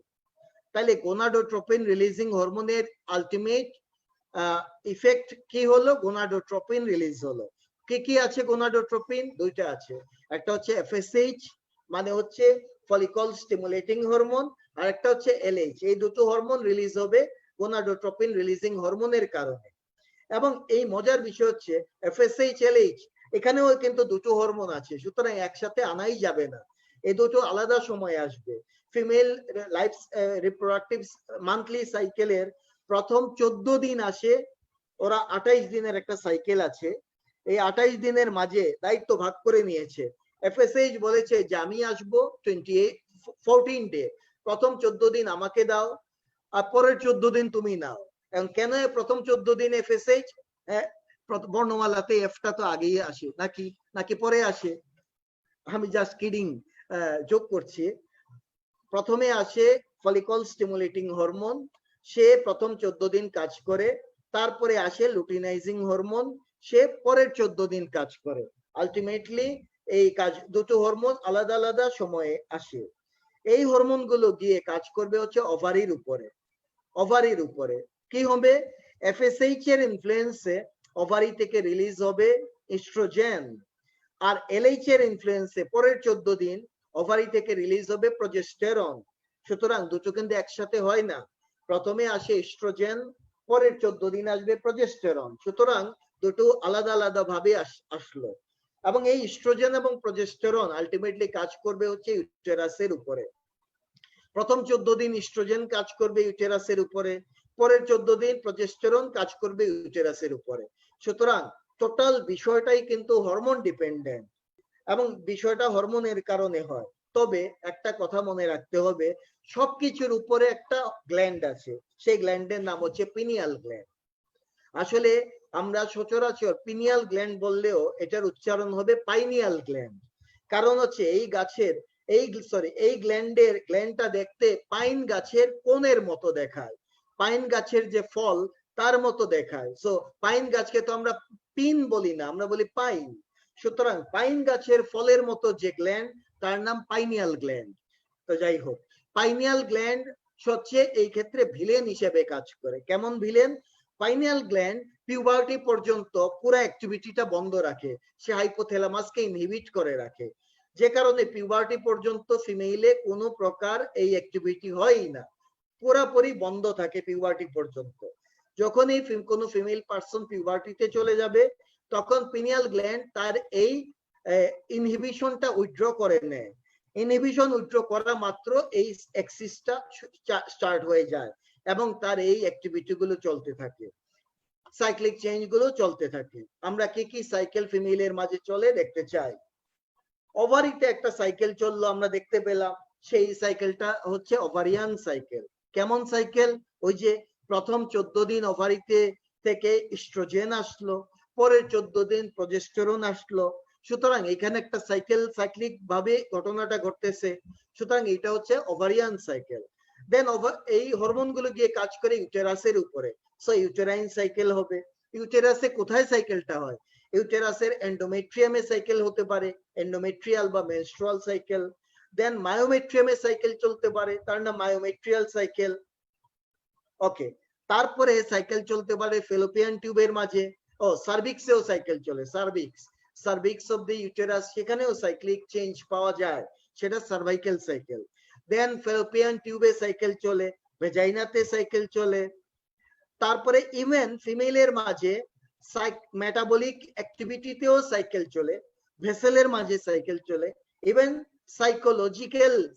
তাহলে গোনাডোট্রপিন রিলিজিং হরমোনের আলটিমেট ইফেক্ট কি হলো? গোনাডোট্রপিন রিলিজ হলো। কি কি আছে গোনাডোট্রপিন? দুইটা আছে, একটা হচ্ছে FSH মানে হচ্ছে ফলিকল স্টিমুলেটিং হরমোন, আর একটা হচ্ছে LH। এই দুটো হরমোন রিলিজ হবে গোনাডোট্রপিন রিলিজিং হরমোনের কারণে। এবং এই মজার বিষয় হচ্ছে FSH LH এখানেও কিন্তু দুটো হরমোন আছে, সুতরাং একসাথে আনাই যাবে না, এই দুটো আলাদা সময় আসবে। ফিমেল লাইফ রিপ্রোডাক্টিভ মান্থলি সাইকেলের প্রথম 14 দিন আসে, ওরা 28 দিনের একটা সাইকেল আছে, এই 28 দিনের মাঝে দায়িত্ব ভাগ করে নিয়েছে। FSH বলেছে যে আমি আসবো 14 ডে, প্রথম 14 দিন আমাকে দাও, আর পরের 14 দিন তুমি নাও। এবং কেন প্রথম 14 দিন FSH? বর্ণমালাতে এফটা তো আগেই আসে, নাকি পরে আসে? আমি জাস্ট কিডিং, যোগ করছি। প্রথমে আসে ফলিকল স্টিমুলেটিং হরমোন, সে প্রথম 14 দিন কাজ করে, তারপরে আসে লুটিনাইজিং হরমোন, সে পরের 14 দিন কাজ করে। আলটিমেটলি এই কাজ দুটো হরমোন আলাদা আলাদা সময়ে আসে। এই হরমোন গুলো গিয়ে কাজ করবে হচ্ছে ওভারির উপরে। ওভারির উপরে কি হবে, এফএসএইচ এর ইনফ্লুয়েন্সে ওভারি থেকে রিলিজ হবে ইস্ট্রোজেন, আর এলএইচ এর ইনফ্লুয়েন্সে পরের 14 দিন ওভারি থেকে রিলিজ হবে প্রজেস্টেরন। সুতরাং দুটো কিন্তু একসাথে হয় না, প্রথমে আসে ইস্ট্রোজেন, পরের 14 দিন আসবে প্রজেস্টেরন। সুতরাং দুটো আলাদা আলাদা ভাবে আসলো, এবং এই ইস্ট্রোজেন এবং প্রজেস্টেরন আলটিমেটলি কাজ করবে হচ্ছে ইউটেরাসের উপরে। প্রথম 14 দিন ইস্ট্রোজেন কাজ করবে ইউটেরাসের উপরে, পরের 14 দিন প্রজেস্টেরন কাজ করবে ইউটেরাসের উপরে। সুতরাং টোটাল বিষয়টাই কিন্তু হরমোন ডিপেন্ডেন্ট, এবং বিষয়টা হরমোনের কারণে হয়। তবে একটা কথা মনে রাখতে হবে, সবকিছুর উপরে একটা গ্ল্যান্ড আছে, সেই গ্ল্যান্ডের নাম হচ্ছে পিনিয়াল গ্ল্যান্ড। আসলে আমরা সচরাচর পিনিয়াল গ্ল্যান্ড বললেও এটার উচ্চারণ হবে পাইনিয়াল গ্ল্যান্ড। কারণ হচ্ছে এই গাছের এই গ্ল্যান্ডটা দেখতে পাইন গাছের কোণের মতো দেখায়, পাইন গাছের যে ফল তার মতো দেখায়। সো পাইন গাছকে তো আমরা পিন বলি না, আমরা বলি পাইন। সুতরাং পাইন গাছের ফলের মতো যে গ্ল্যান্ড তার নাম পাইনিয়াল গ্ল্যান্ড। তো যাই হোক, পাইনিয়াল গ্ল্যান্ড হচ্ছে এই ক্ষেত্রে ভিলেন হিসেবে কাজ করে। কেমন ভিলেন? পাইনিয়াল গ্ল্যান্ড পিউবার্টি পর্যন্ত পুরো অ্যাক্টিভিটিটা বন্ধ রাখে, সে হাইপোথ্যালামাসকে ইনহিবিট করে রাখে, যে কারণে পিউবার্টি পর্যন্ত ফিমেইলে কোনো প্রকার এই অ্যাক্টিভিটি হয়ই না, পুরোপুরি বন্ধ থাকে পিউবার্টি পর্যন্ত। যখন এই কোনো ফিমেল পারসন পিউবার্টিতে চলে যাবে, তখন পিনিয়াল গ্ল্যান্ড তার এই ইনহিবিশনটা উইথড্র করে নেয়। ইনহিবিশন উইথড্র করা মাত্র এই এক্সিসটা স্টার্ট হয়ে যায়, এবং তার এই অ্যাক্টিভিটি গুলো চলতে থাকে, সাইক্লিক চেঞ্জ গুলো চলতে থাকে। আমরা কি কি সাইকেল ফিমেলের মাঝে চলে দেখতে চাই। ওভারিতে একটা সাইকেল চললো আমরা দেখতে পেলাম, সেই সাইকেলটা হচ্ছে ওভারিয়ান সাইকেল। কেমন সাইকেল? ওই যে প্রথম 14 দিন ওভারিতে থেকে ইস্ট্রোজেন আসলো, পরের 14 দিন প্রজেস্টেরন আসলো। সুতরাং এখানে একটা সাইক্লিক ভাবে ঘটনাটা ঘটতেছে। সুতরাং এটা হচ্ছে ওভারিয়ান সাইকেল। দেন এই হরমোন গুলো গিয়ে কাজ করে ইউটেরাসের উপরে, সো ইউটেরাইন সাইকেল হবে। ইউটেরাসে কোথায় সাইকেলটা হয়? ইউটেরাসের এন্ডোমেট্রিয়ামে সাইকেল হতে পারে, এন্ডোমেট্রিয়াল বা মেনস্ট্রুয়াল সাইকেল। দেন মায়োমেট্রিয়ামে সাইকেল চলতে পারে, তার নাম মায়োমেট্রিয়াল সাইকেল। ওকে, তারপরে সাইকেল চলতে পারে ফেলোপিয়ান টিউবের মাঝে, ও সার্ভিক্সেও সাইকেল চলে, সার্ভিক্স অফ দ্য ইউটেরাস, সেখানেও সাইক্লিক চেঞ্জ পাওয়া যায়, সেটা সার্ভাইকেল সাইকেল। দেন ফেলোপিয়ান টিউবে সাইকেল চলে, ভেজাইনাতে সাইকেল চলে। তারপরে ইভেন ফিমেলের মাঝে মেটাবলিক অ্যাক্টিভিটিতেও সাইকেল চলে, ভেসেলের মাঝে সাইকেল চলে, ইভেন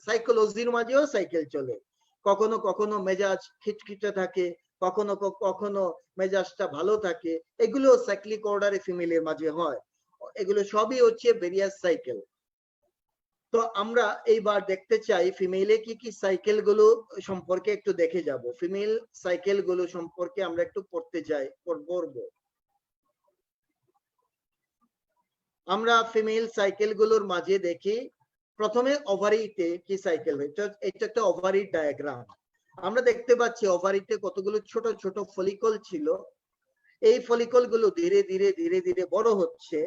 সাইকোলজির মাঝেও সাইকেল চলে। কখনো কখনো মেজাজ খিটখিটে থাকে, কখনো কখনো মেজাজটা ভালো থাকে, এগুলো সাইক্লিক অর্ডারে ফিমেলের মাঝে হয়। এগুলো সবই হচ্ছে ভেরিয়াস সাইকেল। তো আমরা এইবার দেখতে চাই ফিমেলে কি কি সাইকেল গুলো সম্পর্কে একটু দেখে যাব। ফিমেল সাইকেল গুলো সম্পর্কে আমরা একটু পড়তে চাই, পড়বো। আমরা ফিমেল সাইকেল গুলোর মাঝে দেখি প্রথমে ওভারিতে কি সাইকেল হয়। এটা একটা ওভারি ডায়াগ্রাম। আমরা দেখতে পাচ্ছি ওভারিতে কতগুলো ছোট ছোট ফলিকল ছিল, এই ফলিকল গুলো ধীরে ধীরে ধীরে ধীরে বড় হচ্ছে,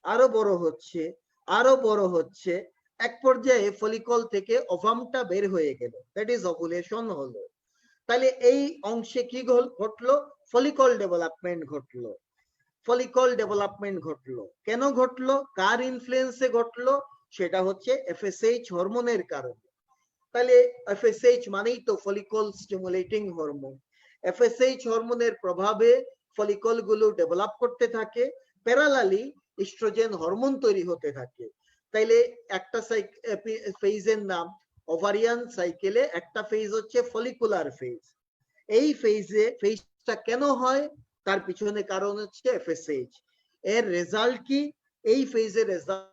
আরো বড় হচ্ছে, আরো বড় হচ্ছে, এক পর্যায়ে ফলিকল থেকে ওভামটা বের হয়ে গেল, দ্যাট ইজ ওভুলেশন হলো। তাহলে এই অংশে কি ঘটলো? ফলিকল ডেভেলপমেন্ট ঘটলো। ফলিকল ডেভেলপমেন্ট ঘটলো কেন ঘটলো? কার ইনফ্লুয়েন্সে ঘটলো? সেটা হচ্ছে এফএসএইচ হরমোনের কারণে। তাহলে এফএসএইচ মানেই তো ফলিকল স্টিমুলেটিং হরমোন। এফএসএইচ হরমোনের প্রভাবে ফলিকল গুলো ডেভেলপ করতে থাকে, প্যারালালি ইস্ট্রোজেন হরমোন তৈরি হতে থাকে। তাইলে একটা ফেজের নাম ওভারিয়ান সাইকেলে একটা ফেজ হচ্ছে ফলিকুলার ফেজ। এই ফেজটা কেন হয়? তার পিছনে কারণ হচ্ছে এফএসএইচ। এর রেজাল্ট কি? এই ফেজের result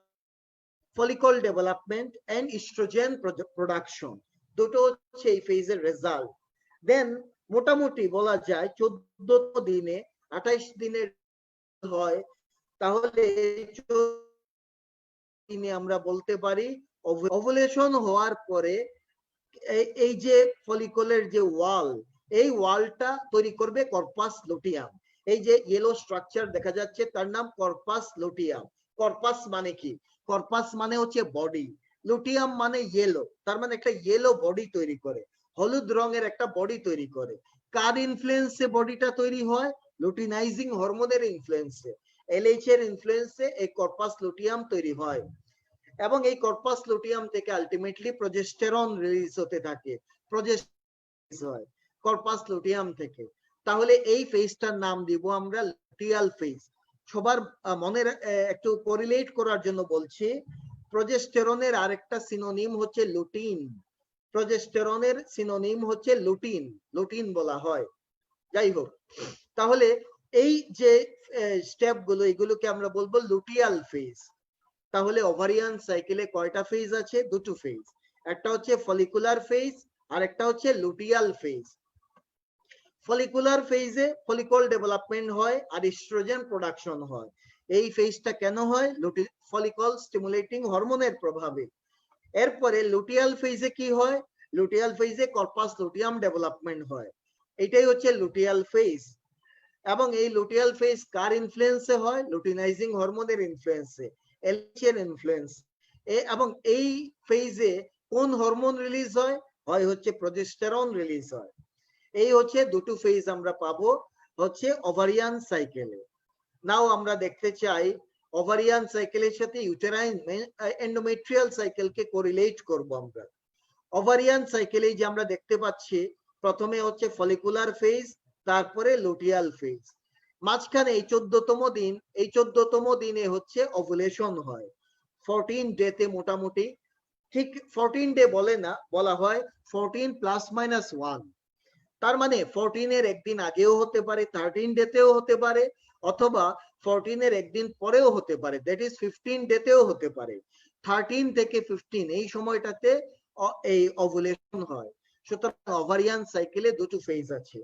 follicle development and oestrogen production, দুটো হচ্ছে এই ফেজের রেজাল্ট। দেন মোটামুটি বলা যায় 14 দিনে 28 দিনের হয়, তাহলে দিনে আমরা বলতে পারি ওভুলেশন হওয়ার পরে এই যে ফলিকলের যে ওয়াল, এই ওয়ালটা তৈরি করবে কর্পাস লুটিয়াম। এই যে ইয়েলো স্ট্রাকচার দেখা যাচ্ছে তার নাম কর্পাস লুটিয়াম। কর্পাস মানে কি? কর্পাস মানে হচ্ছে বডি, লুটিয়াম মানে ইয়েলো, তার মানে একটা ইয়েলো বডি তৈরি করে, হলুদ রঙের একটা বডি তৈরি করে। কার ইনফ্লুয়েন্সে বডিটা তৈরি হয়? লুটিনাইজিং হরমোনের ইনফ্লুয়েন্সে, এলএইচ এর ইনফ্লুয়েন্সে এই কর্পাস লুটিয়াম তৈরি হয়। এবং এই কর্পাস লুটিয়াম থেকে আলটিমেটলি প্রজেস্টেরন রিলিজ হতে থাকে, প্রজেস্টেরন হয় কর্পাস লুটিয়াম থেকে। তাহলে এই ফেজটার নাম দিব আমরা লুটিয়াল ফেজ। সবার মনের একটু কোরিলেট করার জন্য বলছি, প্রজেস্টেরনের আরেকটা সিনোনিম হচ্ছে লুটিন, প্রজেস্টেরনের সিনোনিম হচ্ছে লুটিন, লুটিন বলা হয়। যাই হোক, তাহলে এই যে স্টেপ গুলো এগুলোকে আমরা বলবো লুটিয়াল ফেজ। তাহলে ওভারিয়ান সাইকেলে কয়টা ফেজ আছে? দুটো ফেজ, একটা হচ্ছে ফলিকুলার ফেজ আর একটা হচ্ছে লুটিয়াল ফেজ। ফলিকুলার ফেজে ফলিকল ডেভেলপমেন্ট হয় আর ইস্ট্রোজেন প্রোডাকশন হয়। এই ফেজটা কেন হয়? ফলিকল স্টিমুলেটিং হরমোনের প্রভাবে। এরপরে লুটিয়াল ফেজে কি হয়? লুটিয়াল ফেজে কর্পাস লুটিয়াম ডেভেলপমেন্ট হয়, এটাই হচ্ছে লুটিয়াল ফেজ। এবং এই লুটিয়াল ফেজ কার ইনফ্লুয়েন্সে হয়? লুটিনাইজিং হরমোনের ইনফ্লুয়েন্সে, এলএইচ এর ইনফ্লুয়েন্স। এবং এই ফেজে কোন হরমোন রিলিজ হয়? হয় হচ্ছে প্রজেস্টেরন রিলিজ হয়। এই হচ্ছে দুটো ফেজ আমরা পাবো হচ্ছে ওভারিয়ান সাইকেলে। নাও আমরা দেখতে চাই ওভারিয়ান সাইকেলের সাথে ইউটেরাইন এন্ডোমেট্রিয়াল সাইকেলকে কোরিলেট করব আমরা। ওভারিয়ান সাইকেলে যে আমরা দেখতে পাচ্ছি প্রথমে হচ্ছে ফলিকুলার ফেজ, তারপরে লুটিয়াল ফেজ, মাঝখানে এই 14তম দিন, এই 14তম দিনে হচ্ছে ওভুলেশন হয় 14 ডেতে মোটামুটি, ঠিক 14 ডে বলে না, বলা হয় 14 +-1। তার মানে 14 এর একদিন আগেও হতে পারে, 13 ডেতেও হতে পারে, অথবা 14 এর একদিন পরেও হতে পারে, দ্যাট ইজ 15 ডেতেও হতে পারে। 13 থেকে 15 এই সময়টাতে এই ওভুলেশন হয়। সুতরাং ওভারিয়ান সাইকেলে দুটো ফেজ আছে।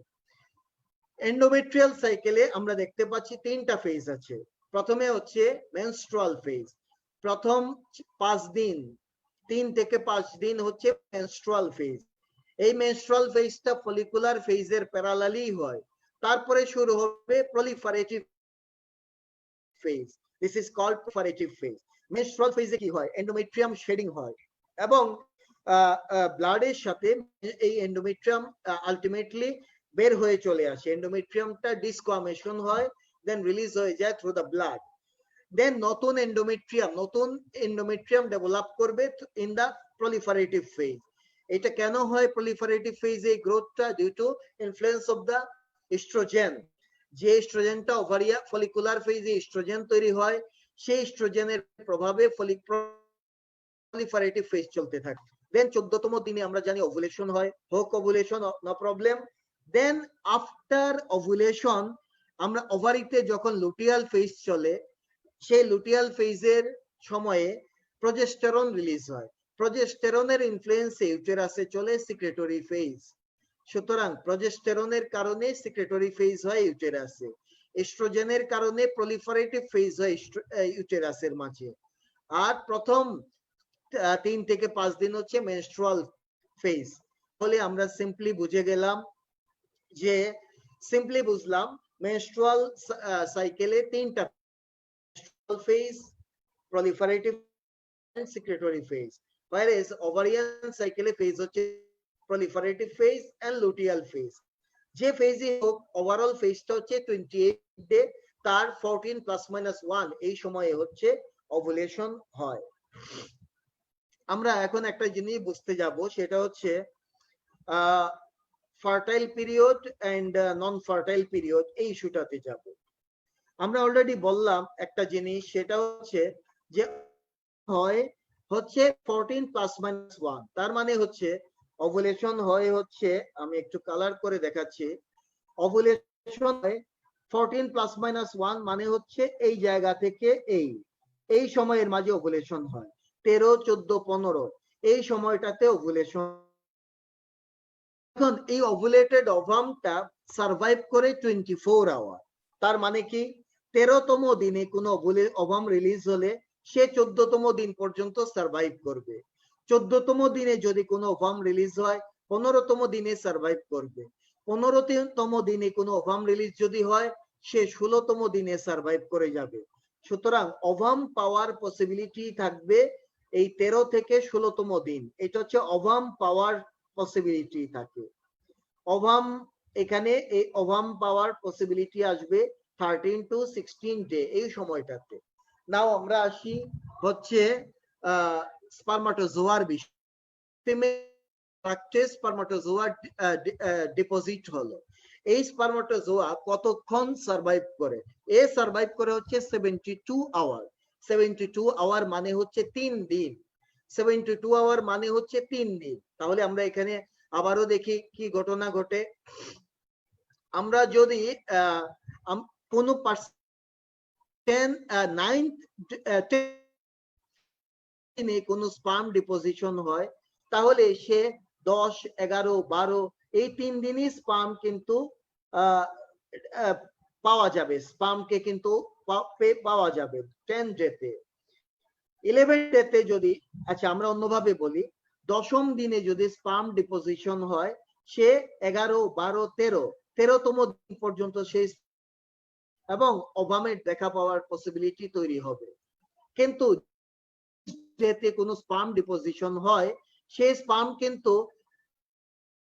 এন্ডোমেট্রিয়াল সাইকেলে আমরা দেখতে পাচ্ছি তিনটা ফেজ আছে। প্রথমে হচ্ছে মেনস্ট্রুয়াল ফেজ, প্রথম 5 দিন, 3 থেকে 5 দিন হচ্ছে মেনস্ট্রুয়াল ফেজ। এই মেনস্ট্রুয়াল ফেজটা ফলিকুলার ফেজের প্যারালালি হয়। তারপরে শুরু হবে proliferative phase, this is called proliferative phase. Menstrual ফেজে কি হয়? এন্ডোমেট্রিয়াম শেডিং হয় এবং ব্লাডের সাথে এই এন্ডোমেট্রিয়াম আলটিমেটলি বের হয়ে চলে আসে, এন্ডোমেট্রিয়ামটা ডিসকোয়ামেশন হয়, দেন রিলিজ হয়ে যায় থ্রু দ্য ব্লাড। দেন নতুন এন্ডোমেট্রিয়াম ডেভেলপ করবে ইন দ্য প্রলিফারেটিভ ফেজ। এটা কেন হয় প্রলিফারেটিভ ফেজে গ্রোথটা? Due to influence of the oestrogen. যে ইস্ট্রোজেনটা ফলিকুলার ফেজে ইস্ট্রোজেন তৈরি হয়, সেই ইস্ট্রোজেনের প্রভাবে প্রলিফারেটিভ ফেজ চলতে থাকে। দেন 14তম দিনে আমরা জানি ওভুলেশন হয়, হোক ovulation, no problem. Then after ovulation আমরা ওভারিতে যখন লুটিয়াল ফেজ চলে, সেই লুটিয়াল ফেজের সময়ে প্রজেস্টেরন রিলিজ হয়, প্রজেস্টেরনের ইনফ্লুয়েন্সে ইউটেরাসে চলে সিক্রেটরি ফেজ। সুতরাং প্রজেস্টেরনের কারণে সিক্রেটরি ফেজ হয় ইউটেরাসে, এস্ট্রোজেনের কারণে প্রলিফারেটিভ ফেজ হয় ইউটেরাসের মাঝে। আর প্রথম 3 থেকে 5 দিন হচ্ছে মেনস্ট্রুয়াল ফেজ। তাহলে আমরা সিম্পলি বুঝে গেলাম যে, সিম্পলি বুঝলাম মেনস্ট্রুয়াল সাইকেলে তিনটা phase, proliferative and secretory phase, whereas ovarian cycle phase হচ্ছে proliferative phase and luteal phase। যে ফেজে হোক ওভারঅল ফেজটা হচ্ছে 28 ডে, তার 14 +-1 এই সময়ে হচ্ছে ওভুলেশন হয়। আমরা এখন একটা জিনিস বুঝতে যাব, সেটা হচ্ছে fertile period and non fertile period, এই ইস্যুটাতে যাব। আমরা অলরেডি বললাম একটা জিনিস, সেটা হচ্ছে যে হয় হচ্ছে 14 +-1, তার মানে হচ্ছে ওভুলেশন হয় হচ্ছে, আমি একটু কালার করে দেখাচ্ছি, ওভুলেশন হয় 14 +-1 মানে হচ্ছে এই জায়গা থেকে এই সময়ের মাঝে ওভুলেশন হয়, 13, 14, 15 এই সময়টাতে ওভুলেশন। এখন এই ওভুলেটেড ওভামটা সার্ভাইভ করে 24 আওয়ার। তার মানে কি 13তম দিনে কোনো ওভাম রিলিজ হলে সে 14তম দিন পর্যন্ত সার্ভাইভ করবে। 14তম দিনে যদি কোনো ওভাম রিলিজ হয় 15তম দিনে সার্ভাইভ করবে। 15তম দিনে কোনো ওভাম রিলিজ যদি হয় সে 16তম দিনে সার্ভাইভ করে যাবে। সুতরাং ওভাম পাওয়ার পসিবিলিটি থাকবে এই 13 থেকে 16তম দিন, এটা হচ্ছে ওভাম পাওয়ার পসিবিলিটি থাকে। ওভাম এখানে এই ওভাম পাওয়ার পসিবিলিটি আসবে 13 to 16 ডে এই সময়টাতে। নাও আমরা আসি হচ্ছে স্পারমাটোজোয়ার বিষয়। স্পারমাটোজোয়া ডিপোজিট হলো, এই স্পারমাটোজোয়া কতক্ষণ সার্ভাইভ করে? এ সার্ভাইভ করে হচ্ছে 72 আওয়ার। 72 আওয়ার মানে হচ্ছে 3 দিন। 72 আওয়ার মানে হচ্ছে 3 দিন। তাহলে আমরা এখানে আবারও দেখি কি ঘটনা ঘটে। আমরা যদি কোনো কোনো স্পার্ম ডিপোজিশন হয় তাহলে সে 10, 11, 12 এই 3 দিনই স্পার্ম কিন্তু পাওয়া যাবে, স্পার্মকে কিন্তু পাওয়া যাবে 10 ডেতে। 11 ডেতে যদি, আচ্ছা আমরা অন্যভাবে বলি, 10ম দিনে যদি স্পার্ম ডিপোজিশন হয় সে 11, 12, 13তম দিন পর্যন্ত সেই এবং ওভামের দেখা পাওয়ার পসিবিলিটি তৈরি হবে। কিন্তু যেতে কোনো স্পার্ম ডিপোজিশন হয় সেই স্পার্ম কিন্তু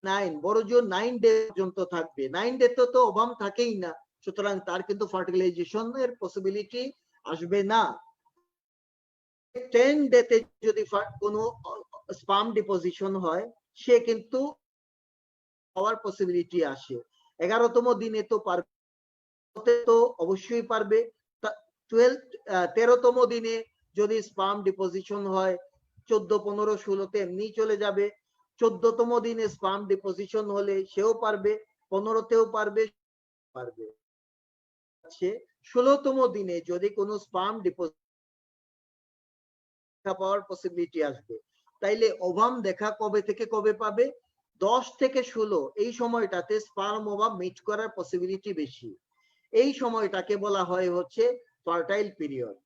9 বড় জোর 9 ডে পর্যন্ত থাকবে। 9 ডে তো ওভাম থাকেই না, সুতরাং তার কিন্তু ফার্টিলাইজেশনের পসিবিলিটি আসবে না। 10 ডেতে যদি কোনো স্পার্ম ডিপোজিশন হয় সে কিন্তু পাওয়ার পসিবিলিটি আসে। 11তম দিনে তো পারবে, তো অবশ্যই পারবে। 13তম দিনে যদি স্পার্ম ডিপোজিশন হয় 14, 15, 16তে এমনি চলে যাবে। 14তম দিনে স্পার্ম ডিপোজিশন হলে সেও পারবে, 15তেও পারবে। 16তম দিনে যদি কোনো স্পার্ম ডিপোজিশন পাওয়ার পসিবিলিটি আসবে। তাইলে ওভাম দেখা কবে থেকে কবে পাবে? 10 থেকে 16 এই সময়টাতে স্পার্ম ওভাম মিট করার পসিবিলিটি বেশি। এই সময়টাকে বলা হয় হচ্ছে ফার্টাইল পিরিয়ড।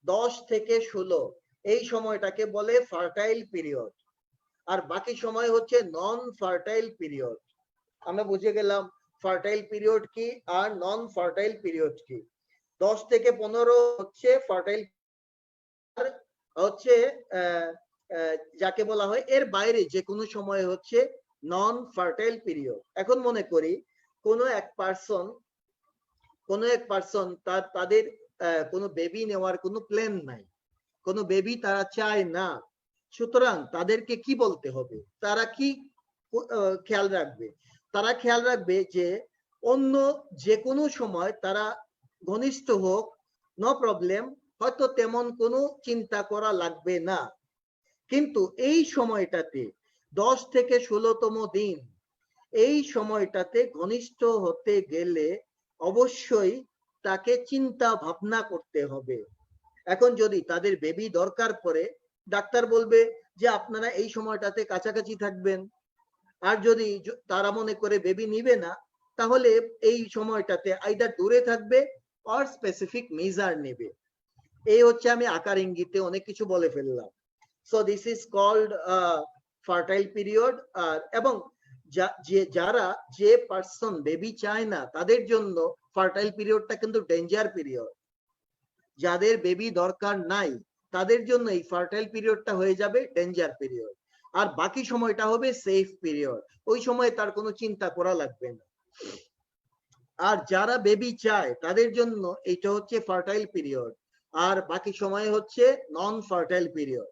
10 থেকে 16 এই সময়টাকে বলে ফার্টাইল পিরিয়ড, আর বাকি সময় হচ্ছে নন ফার্টাইল পিরিয়ড। আমরা বুঝে গেলাম ফার্টাইল পিরিয়ড কি আর নন ফার্টাইল পিরিয়ড কি। 10 থেকে 15 হচ্ছে ফার্টাইল, হচ্ছে যাকে বলা হয় এর বাইরে যে কোনো সময় হচ্ছে নন ফার্টাইল পিরিয়ড। এখন মনে করি কোনো এক পার্সন তাদের কোনো বেবি নেওয়ার কোনো প্ল্যান নাই, কোনো বেবি তারা চায় না, সুতরাং তাদেরকে কি বলতে হবে? তারা কি খেয়াল রাখবে? তারা খেয়াল রাখবে যে অন্য যে কোনো সময় তারা ঘনিষ্ঠ হোক, নো প্রবলেম, হয়তো তেমন কোনো চিন্তা করা লাগবে না। কিন্তু এই সময়টাতে 10 থেকে 16তম দিন এই সময়টাতে ঘনিষ্ঠ হতে গেলে অবশ্যই তাকে চিন্তা ভাবনা করতে হবে। এখন যদি তাদের বেবি দরকার পড়ে, ডাক্তার বলবে যে আপনারা এই সময়টাতে কাছাকাছি থাকবেন। আর যদি তারা মনে করে বেবি নিবে না, তাহলে এই সময়টাতে আইদার দূরে থাকবে অর স্পেসিফিক মেজার নেবে। এই হচ্ছে আমি আকার ইঙ্গিতে অনেক কিছু বলে ফেললাম। So this is called fertile period. এবং যে পার্সন বেবি চায় না তাদের জন্য ফার্টাইল পিরিয়ডটা কিন্তু ডেঞ্জার পিরিয়ড। যাদের বেবি দরকার নাই তাদের জন্য এই ফার্টাইল পিরিয়ডটা হয়ে যাবে ডেঞ্জার পিরিয়ড, আর বাকি সময়টা হবে সেফ পিরিয়ড। ওই সময় তার কোনো চিন্তা করা লাগবে না। আর যারা বেবি চায় তাদের জন্য এটা হচ্ছে ফার্টাইল পিরিয়ড, আর বাকি সময় হচ্ছে নন ফার্টাইল পিরিয়ড।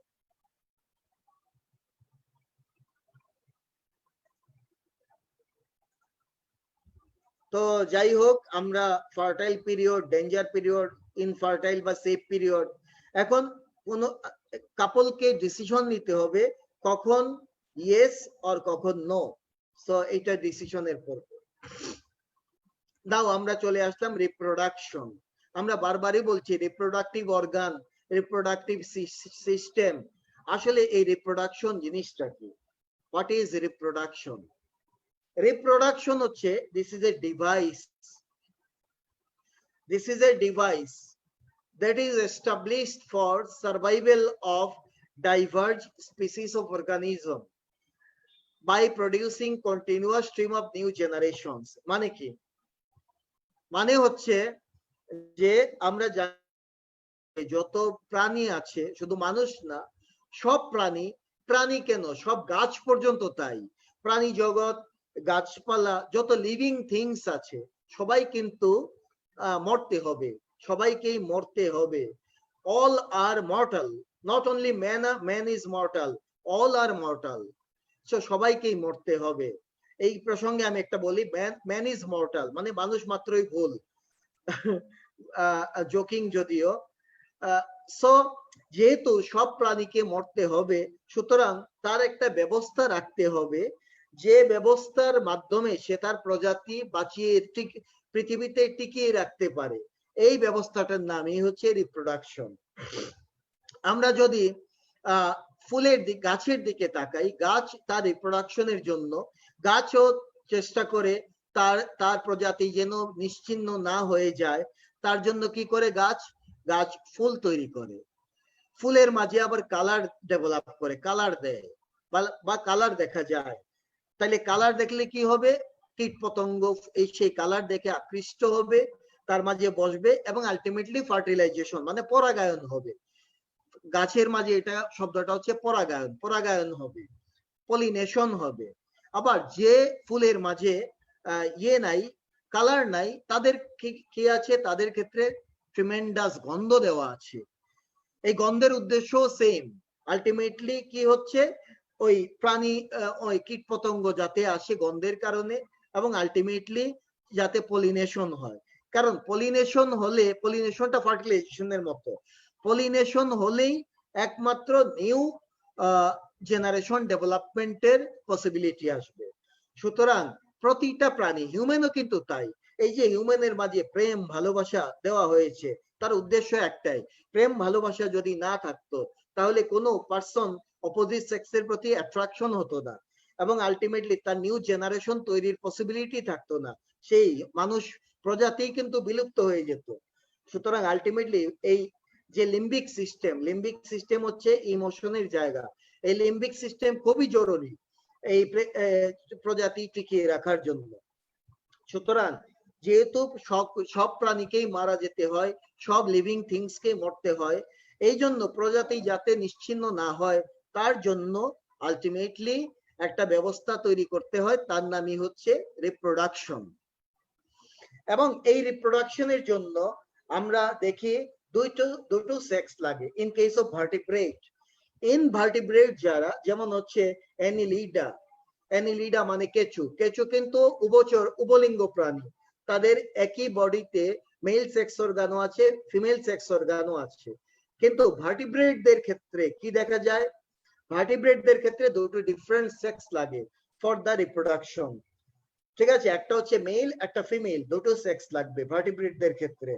তো যাই হোক, আমরা fertile period, danger period, infertile বা সেফ পিরিয়ড, এখন কোন কাপলকে ডিসিশন নিতে হবে কখন ইয়েস আর কখন নো। সো এটা ডিসিশনের পর্ব। নাও আমরা চলে আসলাম রিপ্রোডাকশন। আমরা বারবারই বলছি রিপ্রোডাক্টিভ অর্গান, রিপ্রোডাক্টিভ সিস্টেম। আসলে এই রিপ্রোডাকশন জিনিসটা কি? What is reproduction? Reproduction হচ্ছে this is a device that is established for survival of diverse species of organism. by producing continuous stream of new generations. মানে কি? মানে হচ্ছে যে আমরা যত প্রাণী আছে, শুধু মানুষ না, সব প্রাণী, প্রাণী কেন, সব গাছ পর্যন্ত তাই, প্রাণী জগৎ, গাছপালা, যত লিভিং থিংস আছে সবাই কিন্তু মরতে হবে, সবাইকেই মরতে হবে। all are mortal, not only man is mortal, all are mortal, so সবাইকেই মরতে হবে। এই প্রসঙ্গে আমি একটা বলি, man is mortal মানে মানুষ মাত্রই ভুল, জোকিং যদিও। সো যেহেতু সব প্রাণীকে মরতে হবে, সুতরাং তার একটা ব্যবস্থা রাখতে হবে, যে ব্যবস্থার মাধ্যমে সে তার প্রজাতি বাঁচিয়ে পৃথিবীতে টিকিয়ে রাখতে পারে। এই ব্যবস্থাটার নামই হচ্ছে রিপ্রোডাকশন। আমরা যদি ফুলের গাছের দিকে তাকাই, গাছ তার রিপ্রোডাকশনের জন্য, গাছও চেষ্টা করে তার প্রজাতি যেন নিশ্চিহ্ন না হয়ে যায়, তার জন্য কি করে গাছ ফুল তৈরি করে, ফুলের মাঝে আবার কালার ডেভেলপ করে, কালার দেয় বা কালার দেখা যায়। তাহলে কালার দেখলে কি হবে, কীট পতঙ্গ এই সেই কালার দেখে আকৃষ্ট হবে, তার মাঝে বসবে এবং আলটিমেটলি ফার্টিলাইজেশন মানে পরাগায়ন হবে। গাছের মাঝে এটা শব্দটা হচ্ছে পরাগায়ন, পরাগায়ন হবে, পলিনেশন হবে। আবার যে ফুলের মাঝে নাই, কালার নাই, তাদের কি আছে, তাদের ক্ষেত্রে ট্রিমেন্ডাস গন্ধ দেওয়া আছে। এই গন্ধের উদ্দেশ্য সেম, আলটিমেটলি কি হচ্ছে, ওই প্রাণী ওই কীট পতঙ্গ যাতে আসে গন্ধের কারণে, এবং আলটিমেটলি যাতে পলিনেশন হয়। কারণ পলিনেশন হলে, পলিনেশনটা ফার্টিলাইজেশনের মতো, পলিনেশন হলেই একমাত্র নিউ জেনারেশন ডেভেলপমেন্টের পসিবিলিটি আসবে। সুতরাং প্রতিটা প্রাণী, হিউম্যানও কিন্তু তাই, এই যে হিউম্যানের মাঝে প্রেম ভালোবাসা দেওয়া হয়েছে, তার উদ্দেশ্য একটাই, প্রেম ভালোবাসা যদি না থাকতো তাহলে কোনো পার্সন অপোজিট সেক্সের প্রতি অ্যাট্রাকশন হতো না, এবং আলটিমেটলি তার নিউ জেনারেশন তৈরির পসিবিলিটি থাকতো না, সেই মানুষ প্রজাতি কিন্তু বিলুপ্ত হয়ে যেত। সুতরাং আলটিমেটলি এই যে লিম্বিক সিস্টেম হচ্ছে ইমোশনের জায়গা, এই লিম্বিক সিস্টেম খুবই জরুরি এই প্রজাতি টিকিয়ে রাখার জন্য। সুতরাং যেহেতু সব প্রাণীকেই মারা যেতে হয়, সব লিভিং থিংসকে মরতে হয়, এই জন্য প্রজাতি যাতে নিশ্চিহ্ন না হয় তার জন্য আলটিমেটলি একটা ব্যবস্থা তৈরি করতে হয়, তার নামই হচ্ছে রিপ্রোডাকশন। এবং এই রিপ্রোডাকশনের জন্য আমরা দেখি দুটো সেক্স লাগে ইন কেস অফ ভার্টিব্রেট। ইনভার্টিব্রেট যারা, যেমন হচ্ছে অ্যানিলিডা মানে কেঁচু কিন্তু উভলিঙ্গ প্রাণী, তাদের একই বডিতে মেল সেক্স অর্গানও আছে, ফিমেল সেক্স অর্গানও আছে। কিন্তু ভার্টিব্রেটদের ক্ষেত্রে কি দেখা যায়, ভার্টিব্রেটদের ক্ষেত্রে দুটো ডিফারেন্ট সেক্স লাগে ফর দা রিপ্রোডাকশন। ঠিক আছে, একটা হচ্ছে মেল, একটা ফিমেল, দুটো সেক্স লাগবে ভার্টিব্রেটদের ক্ষেত্রে।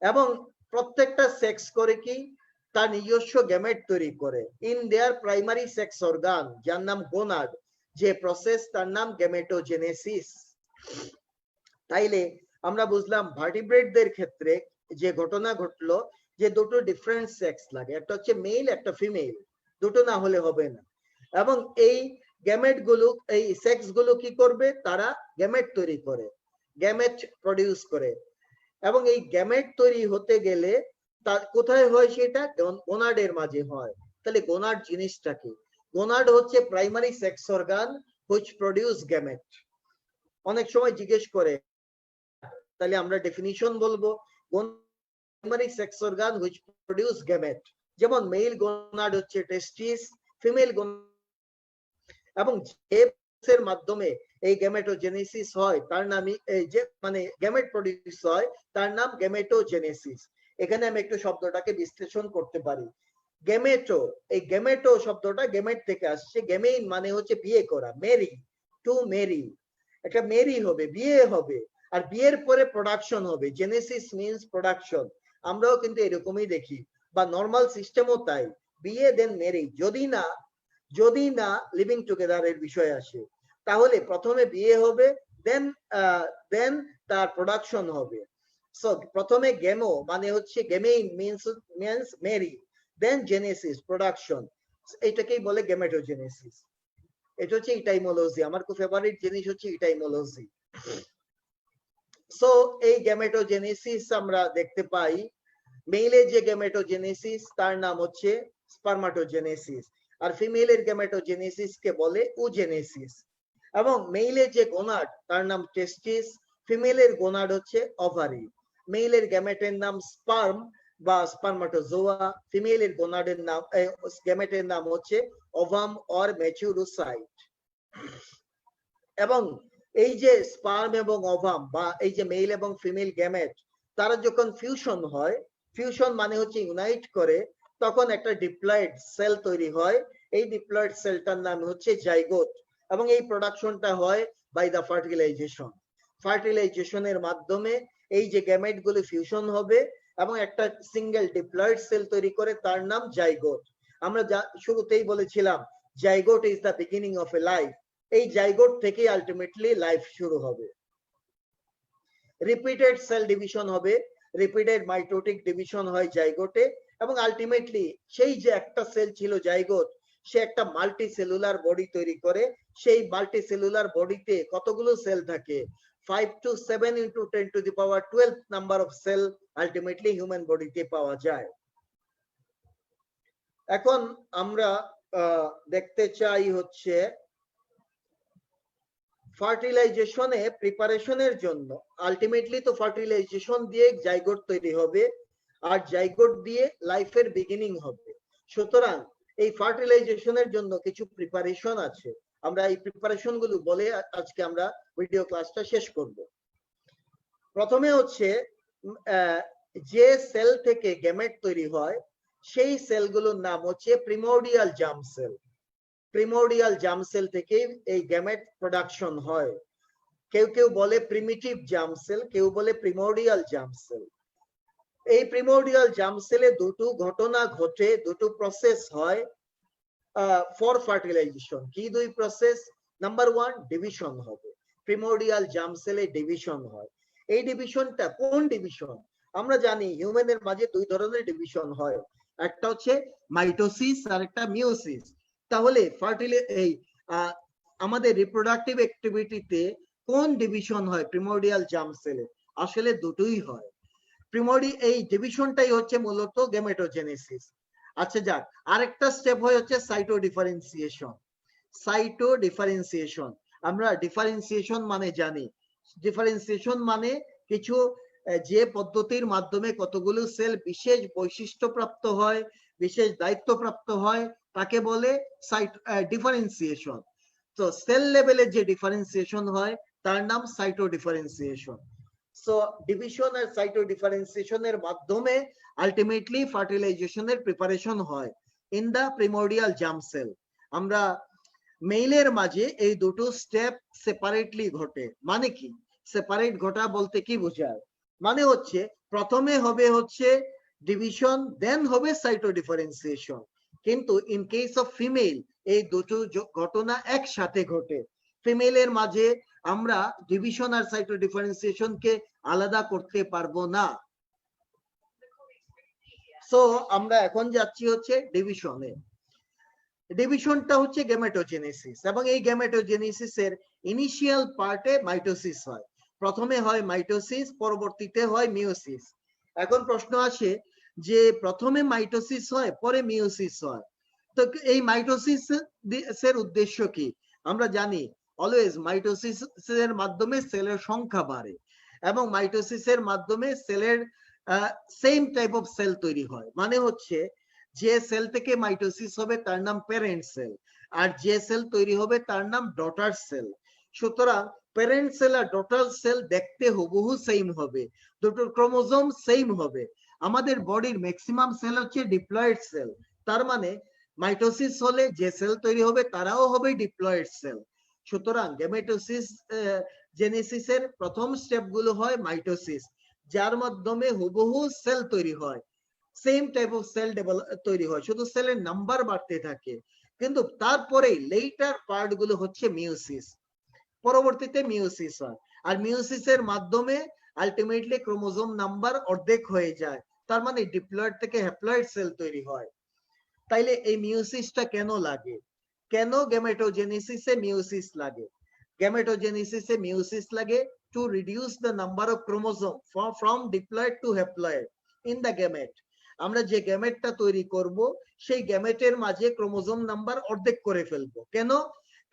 এবং প্রত্যেকটা সেক্স করে কি, তার নিজস্ব গ্যামেট তৈরি করে in their primary sex organ, যার নাম গোনাড, যে প্রসেস তার নাম গ্যামেটোজেনেসিস। তাইলে আমরা বুঝলাম ভার্টিব্রেটদের ক্ষেত্রে যে ঘটনা ঘটলো, যে দুটো ডিফারেন্ট সেক্স লাগে, একটা হচ্ছে মেল, একটা ফিমেল, দুটো না হলে হবে না। এবং এই গ্যামেট গুলো, এই সেক্স গুলো কি করবে, তারা গ্যামেট তৈরি করে, গ্যামেট প্রডিউস করে। এবং এই গ্যামেট তৈরি হতে গেলে তার কোথায় হয়, সেটা গোনাডের মাঝে হয়। তাহলে গোনাড জিনিসটা কি, গোনাড হচ্ছে primary sex organ which produce gamete. অনেক সময় জিজ্ঞেস করে, তাহলে আমরা ডেফিনিশন বলবো, primary sex organ which produce gamete, যেমন মেল গোনাড হচ্ছে টেস্টিস, ফিমেল গোনাড, এবং এর মাধ্যমে এই গ্যামেটোজেনেসিস হয় তার নামই, এই যে মানে গ্যামেট প্রডিউস হয় তার নাম গ্যামেটোজেনেসিস। এখানে আমি একটু শব্দটাকে বিশ্লেষণ করতে পারি। গ্যামেটো, এই গ্যামেটো শব্দটা গ্যামেট থেকে আসছে, গ্যামেইন মানে হচ্ছে বিয়ে করা, মেরি, টু মেরি, একটা মেরি হবে, বিয়ে হবে, আর বিয়ের পরে প্রোডাকশন হবে, জেনেসিস মিন্স প্রোডাকশন। আমরাও কিন্তু এরকমই দেখি, বা নর্মাল সিস্টেমও তাই, বিয়ে দেন মেরি, যদি না লিভিং টুগেদারের বিষয় আসে, তাহলে প্রথমে বিয়ে হবে, দেন তার প্রোডাকশন হবে। সো প্রথমে গেমো মানে হচ্ছে গেমেইন মিন্স মেরি, দেন জেনেসিস প্রোডাকশন, এটাকেই বলে গ্যামেটোজেনেসিস। এটা হচ্ছে ইটাইমোলজি। আমার খুব ফেভারিট জিনিস হচ্ছে ইটাইমোলজি। সো এই গ্যামেটোজেনেসিস আমরা দেখতে পাই। মেইলের যে গ্যামেটোজেনেসিস তার নাম হচ্ছে স্পারমাটোজেনেসিস, আর ফিমেলের গ্যামেটোজেনেসিস কে বলে ওজেনেসিস। এবং মেইলের যে গোনাড তার নাম টেস্টিস, ফিমেলের গোনাড হচ্ছে ওভারি। মেইলের গ্যামেটের নাম স্পার্ম বা স্পারমাটোজোয়া, ফিমেলের গোনাডের নাম গ্যামেটের নাম হচ্ছে ওভাম অর ম্যাচুরোসাইট। এবং এই যে স্পার্ম এবং ওভাম বা এই যে মেল এবং ফিমেল গ্যামেট তারা যখন ফিউশন হয়, ফিউশন মানে হচ্ছে ইউনাইট করে, তখন একটা ডিপ্লয়েড সেল তৈরি হয়। এই ডিপ্লয়েড সেলটার নাম হচ্ছে জাইগোট, এবং এই প্রোডাকশনটা হয় বাই দা ফার্টিলাইজেশন। ফার্টিলাইজেশনের মাধ্যমে এই যে গ্যামেট গুলো ফিউশন হবে এবং একটা সিঙ্গেল ডিপ্লয়েড সেল তৈরি করে, তার নাম জাইগোট। আমরা শুরুতেই বলেছিলাম zygote is the beginning of a life. এই জাইগোট থেকে আলটিমেটলি লাইফ শুরু হবে। রিপিটেড সেল ডিভিশন হবে, রিপিটেড মাইটোটিক ডিভিশন হয় জাইগোটে, এবং আলটিমেটলি সেই যে একটা সেল ছিল জাইগোট, সে একটা মাল্টি সেলুলার বডি তৈরি করে। সেই মাল্টি সেলুলার বডিতে কতগুলো সেল থাকে? 5 to 7 into 10 to the power 12 number of cell ultimately human বডিতে পাওয়া যায়। এখন আমরা দেখতে চাই হচ্ছে ফার্টিলাইজেশনে প্রিপারেশনের জন্য। আলটিমেটলি তো ফার্টিলাইজেশন দিয়ে জাইগোট তৈরি হবে, আর জাইগোট দিয়ে লাইফের বিগিনিং হবে। সুতরাং এই ফার্টিলাইজেশনের জন্য কিছু প্রিপারেশন আছে। আমরা এই প্রিপারেশন গুলো বলে আজকে আমরা ভিডিও ক্লাসটা শেষ করব। প্রথমে হচ্ছে যে সেল থেকে গ্যামেট তৈরি হয় সেই সেলগুলোর নাম হচ্ছে প্রিমোর্ডিয়াল জার্ম সেল। প্রিমোর্ডিয়াল জার্ম সেল থেকে এই গ্যামেট প্রোডাকশন হয়। কেউ কেউ বলে প্রিমিটিভ জার্ম সেল, কেউ বলে প্রিমোর্ডিয়াল জার্ম সেল। এই প্রিমোর্ডিয়াল জার্ম সেলে দুটো ঘটনা ঘটে, দুটো প্রসেস হয় ফর ফার্টিলাইজেশন। কি দুই প্রসেস? নাম্বার 1, ডিভিশন হবে। প্রিমোর্ডিয়াল জার্ম সেলে ডিভিশন হয়। এই ডিভিশনটা কোন ডিভিশন? আমরা জানি হিউম্যানের মাঝে দুই ধরনের ডিভিশন হয়, একটা হচ্ছে মাইটোসিস আর একটা মিওসিস। তাহলে এই আমাদের রিপ্রোডাক্টিভ অ্যাক্টিভিটিতে কোন ডিভিশন হয় প্রিমোর্ডিয়াল জার্ম সেলে? আসলে দুটোই হয়। এই ডিভিশনটাই হচ্ছে মূলত গ্যামেটোজেনেসিস। আচ্ছা যাক, আরেকটা স্টেপ হয় হচ্ছে সাইটো ডিফারেন্সিয়েশন। সাইটো ডিফারেন্সিয়েশন, আমরা ডিফারেন্সিয়েশন মানে জানি। ডিফারেন্সিয়েশন মানে কিছু যে পদ্ধতির মাধ্যমে কতগুলো সেল বিশেষ বৈশিষ্ট্যপ্রাপ্ত হয়, বিশেষ দায়িত্বপ্রাপ্ত হয়, তাকে বলে ডিফারেন্সিয়েশন। তো সেল লেভেলে যে ডিফারেন্সিয়েশন হয় তার নাম সাইটো ডিফারেন্সিয়েশন। সো ডিভিশন আর সাইটো ডিফারেন্সিয়েশনের মাধ্যমে আলটিমেটলি ফার্টিলাইজেশনের প্রিপারেশন হয় ইন দা প্রিমোর্ডিয়াল জার্ম সেল। আমরা মেইলের মাঝে এই দুটো স্টেপ সেপারেটলি ঘটে। মানে কি সেপারেট ঘটা বলতে কি বোঝায়? মানে হচ্ছে প্রথমে হবে হচ্ছে ডিভিশন, দেন হবে সাইটো ডিফারেন্সিয়েশন। কিন্তু ইন কেস অফ ফিমেল এই দুটো ঘটনা একসাথে ঘটে। ফিমেলের মাঝে আমরা ডিভিশন আর সাইটো ডিফারেন্সিয়েশন কে আলাদা করতে পারবো না। সো আমরা এখন যাচ্ছি হচ্ছে ডিভিশনে। ডিভিশনটা হচ্ছে গ্যামেটোজেনেসিস, এবং এই গ্যামেটোজেনেসিস এর ইনিশিয়াল পার্টে মাইটোসিস হয়। প্রথমে হয় মাইটোসিস, পরবর্তীতে হয় মিওসিস। এখন প্রশ্ন আসে যে প্রথমে মাইটোসিস হয় পরে মিওসিস হয়, তো এই মাইটোসিস এর উদ্দেশ্য কি? আমরা জানি অলওয়েজ মাইটোসিস এর মাধ্যমে সেলের সংখ্যা বাড়ে, এবং মাইটোসিস এর মাধ্যমে সেলের সেম টাইপ অফ সেল তৈরি হয়। মানে হচ্ছে যে সেল থেকে মাইটোসিস হবে তার নাম প্যারেন্ট সেল, আর যে সেল তৈরি হবে তার নাম ডটার সেল। সুতরাং প্যারেন্ট সেল আর ডটার সেল দেখতে হুবহু সেম হবে, দুটোর ক্রোমোজোম সেম হবে। আমাদের বডির ম্যাক্সিমাম সেল হচ্ছে ডিপ্লয়েড সেল, তার মানে মাইটোসিস হলে যে সেল তৈরি হবে তারাও হবে ডিপ্লয়েড সেল। সুতরাং গ্যামেটোসিস জেনেসিসের প্রথম স্টেপ গুলো হয় মাইটোসিস, যার মাধ্যমে হুবহু সেল তৈরি হয়, সেম টাইপ অফ সেল তৈরি হয়, শুধু সেলের নাম্বার বাড়তে থাকে। কিন্তু তারপরে লেটার পার্ট গুলো হচ্ছে মিওসিস, পরবর্তীতে মিওসিস হয়। আর মিওসিসের মাধ্যমে আলটিমেটলি ক্রোমোজোম নাম্বার অর্ধেক হয়ে যায়, তার মানে ডিপ্লয়েড থেকে হ্যাপ্লয়েড সেল তৈরি হয়। তাইলে এই মিওসিসটা কেন লাগে? কেন গ্যামেটোজেনেসিসে মিওসিস লাগে? গ্যামেটোজেনেসিসে মিওসিস লাগে to reduce the number of chromosome from diploid to haploid in the gamete. আমরা যে গ্যামেটটা তৈরি করব সেই গ্যামেটের মাঝে ক্রোমোজোম নাম্বার অর্ধেক করে ফেলবো। কেন?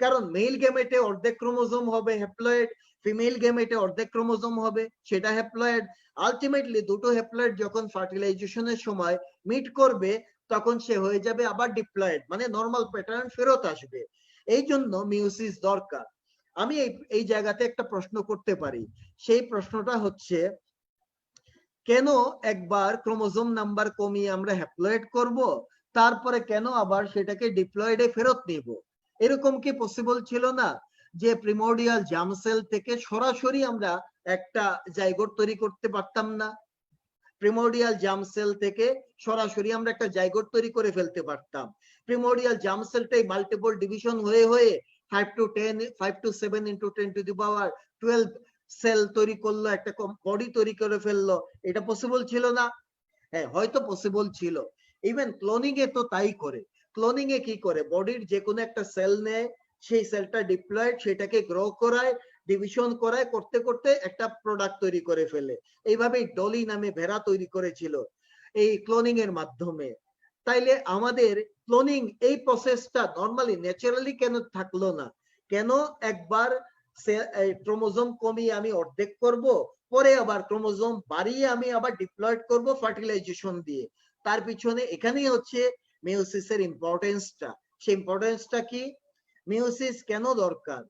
কারণ মেল গ্যামেটে অর্ধেক ক্রোমোজোম হবে হ্যাপ্লয়েড, ফিমেল গ্যামেটে অর্ধেক ক্রোমোজোম হবে সেটা হ্যাপ্লয়েড। আলটিমেটলি দুটো হ্যাপ্লয়েড যখন ফার্টিলাইজেশনের সময় মিট করবে তখন সে হয়ে যাবে আবার ডিপ্লয়েড, মানে নরমাল প্যাটার্ন ফেরত আসবে। এই জন্য মিওসিস দরকার। আমি এই জায়গাতে একটা প্রশ্ন করতে পারি, সেই প্রশ্নটা হচ্ছে কেন একবার ক্রোমোজোম নাম্বার কমিয়ে আমরা হ্যাপ্লয়েড করব, তারপরে কেন আবার সেটাকে ডিপ্লয়েডে ফেরত নিব? এরকম কি পসিবল ছিল না যে প্রিমোর্ডিয়াল জার্ম সেল থেকে সরাসরি আমরা একটা জাইগোট তৈরি করতে পারতাম না? প্রিমোর্ডিয়াল জার্ম সেল থেকে সরাসরি আমরা একটা জাইগোট তৈরি করে ফেলতে পারতাম। প্রিমোর্ডিয়াল জার্ম সেলটাই মাল্টিপল ডিভিশন হয়ে 5 to 7 into 10 to the power 12 sell তৈরি করলো, একটা বডি তৈরি করে ফেললো। এটা পসিবল ছিল না? হ্যাঁ, হয়তো পসিবল ছিল। ইভেন ক্লোনিং এ তো তাই করে। ক্লোনিং এ কি করে, বডির যে কোনো একটা সেল নেয়, সেই সেলটা ডিপ্লয়েড, সেটাকে গ্রো করায়, ডিভিশন করায়, করতে করতে একটা প্রোডাক্ট তৈরি করে ফেলে। এইভাবেই ডলি নামে ভেড়া তৈরি করেছিল এই ক্লোনিং এর মাধ্যমে। তাইলে আমাদের ক্লোনিং এই প্রসেসটা নরমালি ন্যাচারালি কেন থাকলো না? কেন একবার ক্রোমোজোম কমিয়ে আমি অর্ধেক করব, পরে আবার ক্রোমোজোম বাড়িয়ে আমি আবার ডিপ্লয়েড করব ফার্টিলাইজেশন দিয়ে? তার পিছনে এখানেই হচ্ছে মিওসিসের ইম্পর্টেন্সটা। সেই ইম্পর্টেন্সটা কি, মিওসিস কেন দরকার?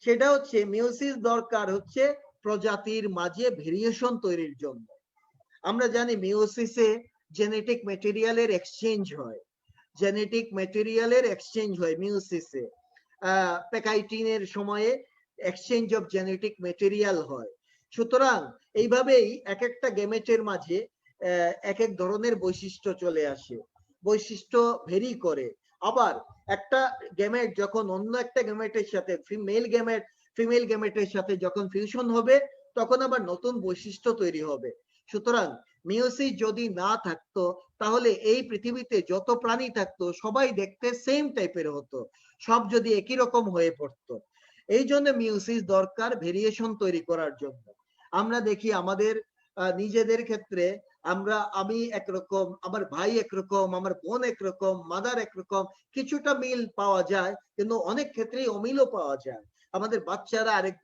সেটা হচ্ছে মিওসিস দরকার হচ্ছে প্রজাতির মাঝে ভেরিয়েশন তৈরির জন্য। আমরা জানি মিওসিসে জেনেটিক ম্যাটেরিয়ালের এক্সচেঞ্জ হয়, জেনেটিক ম্যাটেরিয়ালের এক্সচেঞ্জ হয় মিওসিসে। প্যাকাইটিনের সময়ে এক্সচেঞ্জ অফ জেনেটিক ম্যাটেরিয়াল হয়। সুতরাং এইভাবেই এক একটা গ্যামেটের মাঝে এক এক ধরনের বৈশিষ্ট্য চলে আসে, বৈশিষ্ট্য ভেরি করে। আবার একটা গ্যামেট যখন অন্য একটা গ্যামেটের সাথে ফিমেল গ্যামেটের সাথে যখন ফিউশন হবে তখন আবার নতুন বৈশিষ্ট্য তৈরি হবে। সুতরাং মিওসিস যদি না থাকতো তাহলে এই পৃথিবীতে যত প্রাণী থাকতো সবাই দেখতে সেম টাইপের হতো, সব যদি একই রকম হয়ে পড়তো। এই জন্য মিওসিস দরকার ভেরিয়েশন তৈরি করার জন্য। আমরা দেখি আমাদের নিজেদের ক্ষেত্রে আমি একরকম, আমার ভাই একরকম, আমার বোন একরকম, মাদার একরকম, কিছুটা মিল পাওয়া যায় কিন্তু অনেক ক্ষেত্রেই অমিলও পাওয়া যায়। আমাদের বাচ্চারা আরেক